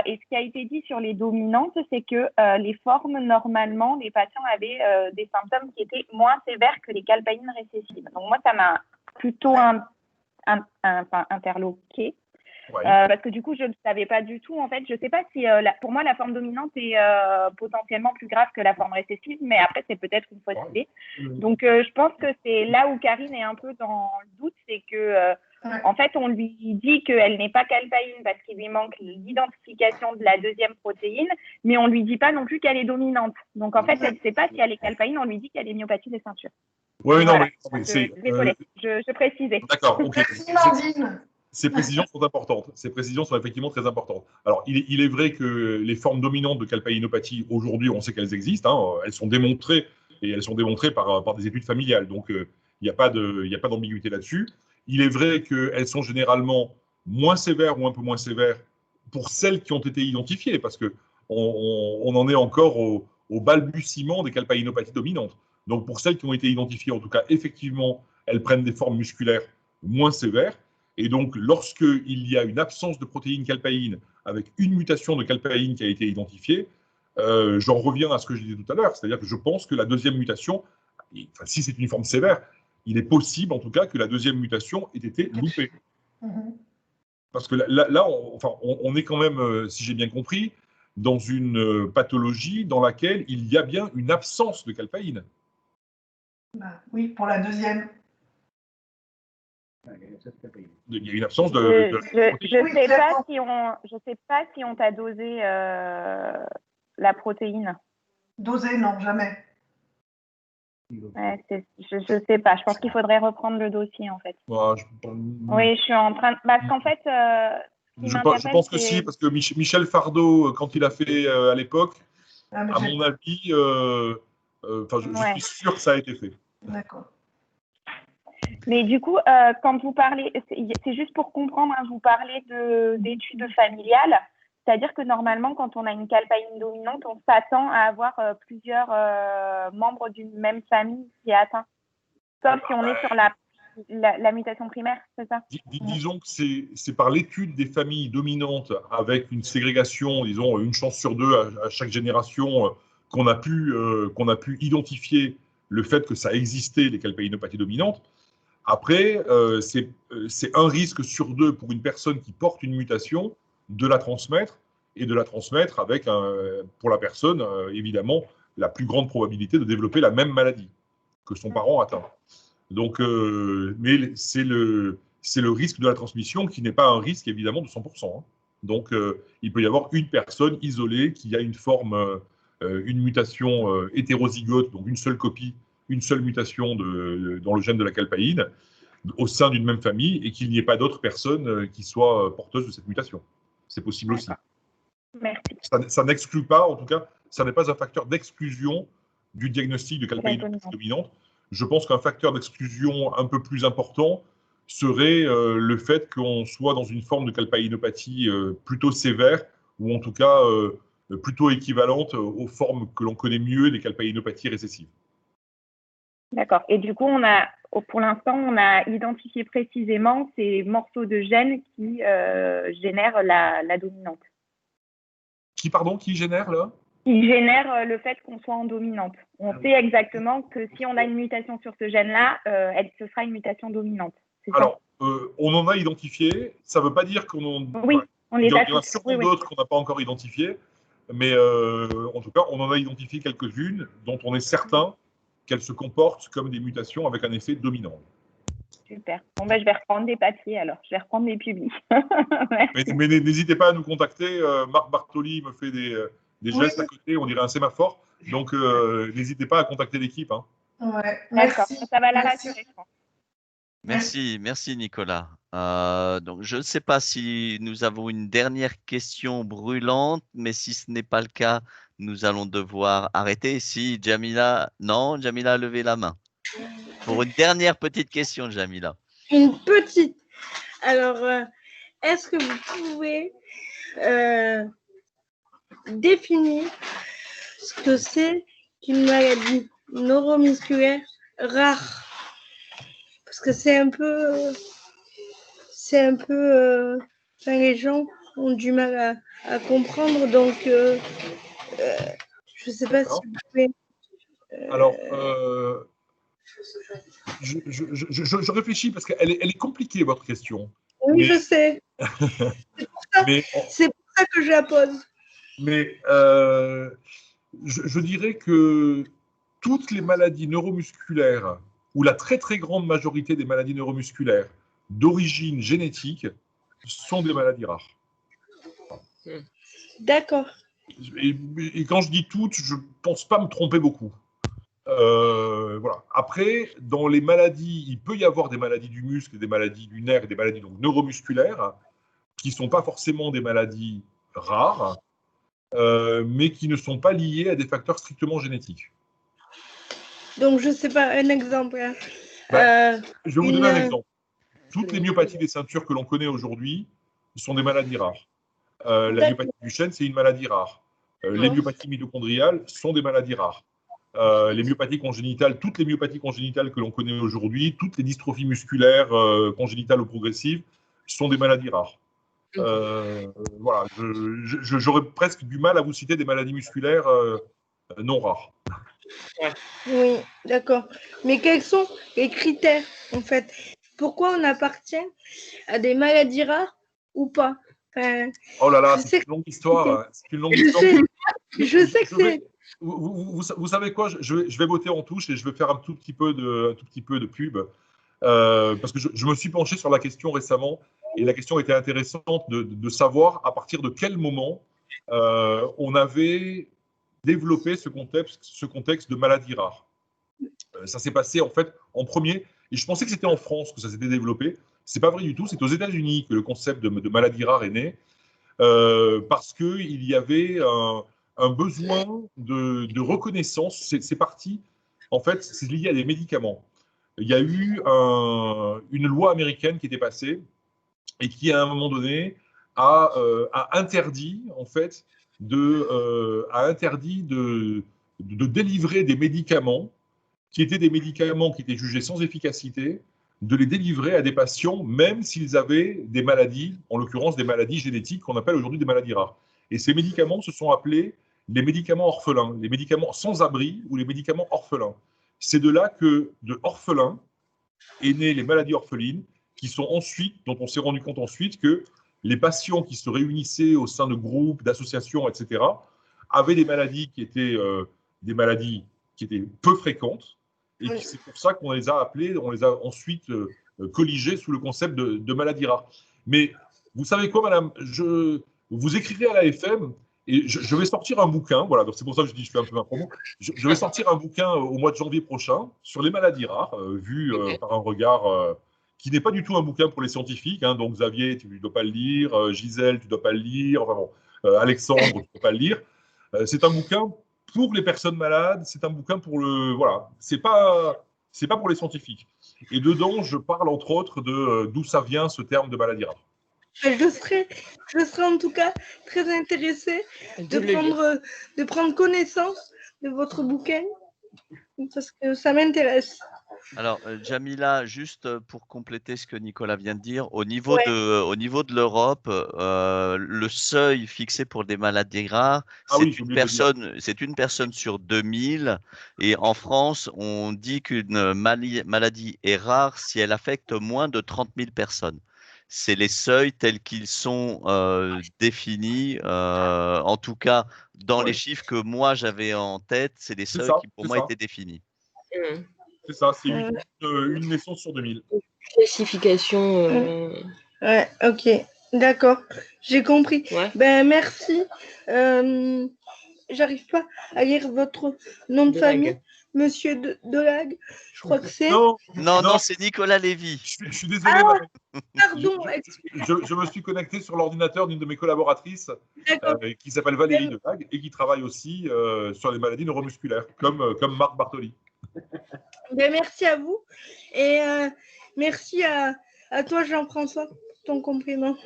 Et ce qui a été dit sur les dominantes, c'est que les formes, normalement, les patients avaient des symptômes qui étaient moins sévères que les calpaïnes récessives. Donc, moi, ça m'a plutôt interloquée. Parce que du coup, je ne savais pas du tout. En fait, je ne sais pas si, pour moi, la forme dominante est potentiellement plus grave que la forme récessive, mais après, c'est peut-être une fausse idée. Donc, je pense que c'est là où Karine est un peu dans le doute, c'est que En fait, on lui dit qu'elle n'est pas calpaïne parce qu'il lui manque l'identification de la deuxième protéine, mais on ne lui dit pas non plus qu'elle est dominante. Donc, en fait, elle ne sait pas si elle est calpaïne, on lui dit qu'elle est myopathie des ceintures. Oui, voilà. non, mais c'est. Désolée, je précisais. D'accord, ok. Merci, Nandine. Ces précisions sont importantes. Ces précisions sont effectivement très importantes. Alors, il est vrai que les formes dominantes de calpaïnopathie, aujourd'hui, on sait qu'elles existent. Elles sont démontrées, et elles sont démontrées par des études familiales. Donc, il n'y a pas d'ambiguïté là-dessus. Il est vrai qu'elles sont généralement moins sévères ou un peu moins sévères pour celles qui ont été identifiées, parce qu'on en est encore au balbutiement des calpaïnopathies dominantes. Donc, pour celles qui ont été identifiées, en tout cas, effectivement, elles prennent des formes musculaires moins sévères. Et donc, lorsqu'il y a une absence de protéines calpaïne avec une mutation de calpaïne qui a été identifiée, j'en reviens à ce que je disais tout à l'heure, c'est-à-dire que je pense que la deuxième mutation, enfin, si c'est une forme sévère, il est possible en tout cas que la deuxième mutation ait été loupée. Parce que là on est quand même, si j'ai bien compris, dans une pathologie dans laquelle il y a bien une absence de calpaïne. Bah, oui, pour la deuxième. Il y a une absence de... Je sais pas si on t'a dosé la protéine. Dosé, non, jamais. Ouais, je sais pas. Je pense qu'il faudrait reprendre le dossier, en fait. Ouais, oui, je suis en train de... Parce qu'en fait, je pense que si, parce que Michel Fardot, quand il a fait à l'époque, à mon avis, je suis sûr que ça a été fait. D'accord. Mais du coup, quand vous parlez, c'est juste pour comprendre, vous parlez d'études familiales, c'est-à-dire que normalement, quand on a une calpaïne dominante, on s'attend à avoir plusieurs membres d'une même famille qui est atteint. Sauf si on est sur la mutation primaire, c'est ça? Disons que c'est par l'étude des familles dominantes avec une ségrégation, disons une chance sur deux à chaque génération, qu'on a pu identifier le fait que ça existait, les calpaïnopathies dominantes. Après, c'est un risque sur deux pour une personne qui porte une mutation de la transmettre et de la transmettre avec, pour la personne, évidemment, la plus grande probabilité de développer la même maladie que son parent atteint. Donc, mais c'est le risque de la transmission qui n'est pas un risque, évidemment, de 100%. Donc, il peut y avoir une personne isolée qui a une forme, une mutation hétérozygote, donc une seule copie, une seule mutation dans le gène de la calpaïne au sein d'une même famille et qu'il n'y ait pas d'autres personnes qui soient porteuses de cette mutation. C'est possible aussi. Merci. Ça n'exclut pas, en tout cas, ça n'est pas un facteur d'exclusion du diagnostic de calpaïnopathie dominante. Je pense qu'un facteur d'exclusion un peu plus important serait le fait qu'on soit dans une forme de calpaïnopathie plutôt sévère ou en tout cas plutôt équivalente aux formes que l'on connaît mieux des calpaïnopathies récessives. D'accord. Et du coup, pour l'instant, on a identifié précisément ces morceaux de gènes qui génèrent la dominante. Qui génère là? Qui génère le fait qu'on soit en dominante. On sait exactement que si on a une mutation sur ce gène-là, ce sera une mutation dominante. Alors, on en a identifié. Ça ne veut pas dire qu'on en... Oui, on est pas Il y en a sûrement d'autres qu'on n'a pas encore identifiées. Mais en tout cas, on en a identifié quelques-unes dont on est certain qu'elles se comportent comme des mutations avec un effet dominant. Super. Bon, je vais reprendre des papiers alors. Je vais reprendre mes publis. mais n'hésitez pas à nous contacter. Marc Bartoli me fait des gestes à côté, on dirait un sémaphore. Donc, n'hésitez pas à contacter l'équipe. Ouais, d'accord. Ça va la rassurer. Merci Nicolas. Donc, je ne sais pas si nous avons une dernière question brûlante, mais si ce n'est pas le cas, nous allons devoir arrêter. Si Jamila, non, Jamila a levé la main. Pour une dernière petite question, Jamila. Une petite. Alors, est-ce que vous pouvez définir ce que c'est qu'une maladie neuromusculaire rare? Parce que c'est un peu, les gens ont du mal à comprendre, donc je ne sais pas si vous pouvez. Alors, je réfléchis parce qu'elle est compliquée, votre question. Oui, je sais. C'est pour ça que je la pose. Mais je dirais que toutes les maladies neuromusculaires, ou la très très grande majorité des maladies neuromusculaires, d'origine génétique sont des maladies rares. D'accord. Et quand je dis toutes, je ne pense pas me tromper beaucoup. Voilà. Après, dans les maladies, il peut y avoir des maladies du muscle, des maladies du nerf et des maladies donc, neuromusculaires qui ne sont pas forcément des maladies rares, mais qui ne sont pas liées à des facteurs strictement génétiques. Donc, je ne sais pas, un exemple. Hein. Je vais vous donner un exemple. Toutes les myopathies des ceintures que l'on connaît aujourd'hui sont des maladies rares. La myopathie du chêne, c'est une maladie rare. Les myopathies mitochondriales sont des maladies rares. Les myopathies congénitales, toutes les myopathies congénitales que l'on connaît aujourd'hui, toutes les dystrophies musculaires congénitales ou progressives sont des maladies rares. Voilà, j'aurais presque du mal à vous citer des maladies musculaires non rares. Oui, d'accord. Mais quels sont les critères, en fait? Pourquoi on appartient à des maladies rares ou pas? Oh là là, c'est une longue histoire. C'est une longue histoire. Je sais que c'est... Vous savez quoi, je vais botter en touche et je vais faire un tout petit peu de pub. Parce que je me suis penché sur la question récemment et la question était intéressante de savoir à partir de quel moment on avait développé ce contexte de maladie rare. Ça s'est passé en fait en premier, et je pensais que c'était en France que ça s'était développé. C'est pas vrai du tout, c'est aux États-Unis que le concept de maladie rare est né, parce qu'il y avait un besoin de reconnaissance. C'est parti, en fait, c'est lié à des médicaments. Il y a eu une loi américaine qui était passée et qui, à un moment donné, a interdit, en fait, de délivrer des médicaments qui étaient des médicaments qui étaient jugés sans efficacité, de les délivrer à des patients, même s'ils avaient des maladies, en l'occurrence des maladies génétiques qu'on appelle aujourd'hui des maladies rares. Et ces médicaments se sont appelés les médicaments orphelins, les médicaments sans abri ou les médicaments orphelins. C'est de là que, de orphelins, est né les maladies orphelines, qui sont ensuite, dont on s'est rendu compte ensuite que les patients qui se réunissaient au sein de groupes, d'associations, etc., avaient des maladies qui étaient peu fréquentes, et c'est pour ça qu'on les a appelés, on les a ensuite colligés sous le concept de maladie rare. Mais vous savez quoi, madame, vous écrivez à l'AFM, et je vais sortir un bouquin, voilà, donc c'est pour ça que je dis je fais un peu ma promo, je vais sortir un bouquin au mois de janvier prochain sur les maladies rares, vu par un regard qui n'est pas du tout un bouquin pour les scientifiques, hein, donc Xavier, tu ne dois pas le lire, Gisèle, tu ne dois pas le lire, enfin bon, Alexandre, tu ne dois pas le lire. C'est un bouquin pour les personnes malades, c'est un bouquin pour le... Voilà, c'est pas pour les scientifiques. Et dedans, je parle entre autres d'où ça vient ce terme de maladie rare. Je serais en tout cas très intéressée de prendre connaissance de votre bouquin, parce que ça m'intéresse. Alors, Jamila, juste pour compléter ce que Nicolas vient de dire, au niveau de l'Europe, le seuil fixé pour des maladies rares, c'est une personne sur 2000. Et en France, on dit qu'une maladie est rare si elle affecte moins de 30 000 personnes. C'est les seuils tels qu'ils sont définis, en tout cas dans les chiffres que moi j'avais en tête, c'est les seuils qui pour moi étaient définis. C'est ça, c'est une naissance sur 2000. Classification. Ouais, ok, d'accord, j'ai compris. Ouais. Ben merci. J'arrive pas à lire votre nom de famille, Monsieur Delague. Je crois que c'est. Non, c'est Nicolas Lévy. Je suis désolé, madame. Pardon. Je me suis connecté sur l'ordinateur d'une de mes collaboratrices qui s'appelle Valérie Delague et qui travaille aussi sur les maladies neuromusculaires, comme Marc Bartoli. Ben, merci à vous et merci à toi Jean-François pour ton compliment.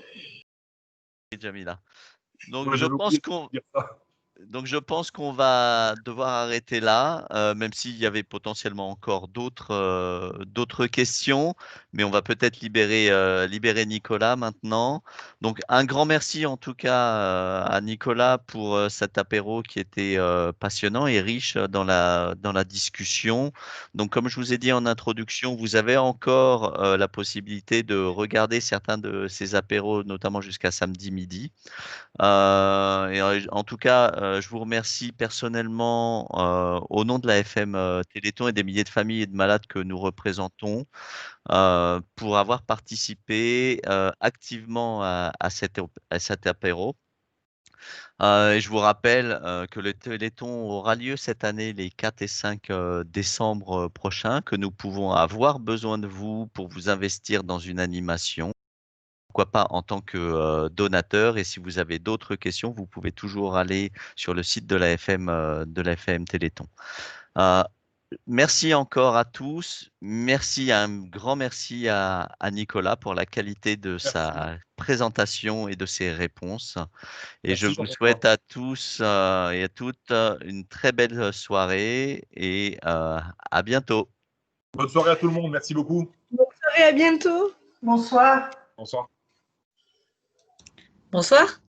Et Jamila. Donc je pense qu'on va devoir arrêter là, même s'il y avait potentiellement encore d'autres questions, mais on va peut-être libérer Nicolas maintenant. Donc un grand merci en tout cas à Nicolas pour cet apéro qui était passionnant et riche dans la discussion. Donc comme je vous ai dit en introduction, vous avez encore la possibilité de regarder certains de ces apéros, notamment jusqu'à samedi midi. Et en tout cas, je vous remercie personnellement au nom de la FM Téléthon et des milliers de familles et de malades que nous représentons pour avoir participé activement à cet apéro. Et je vous rappelle que le Téléthon aura lieu cette année les 4 et 5 décembre prochains, que nous pouvons avoir besoin de vous pour vous investir dans une animation. Pourquoi pas en tant que donateur. Et si vous avez d'autres questions, vous pouvez toujours aller sur le site de la FM Téléthon. Merci encore à tous. Merci, un grand merci à Nicolas pour la qualité de sa présentation et de ses réponses. Et Merci, je vous souhaite à tous et à toutes une très belle soirée et à bientôt. Bonne soirée à tout le monde. Merci beaucoup. Bonne soirée, à bientôt. Bonsoir. Bonsoir. Bonsoir.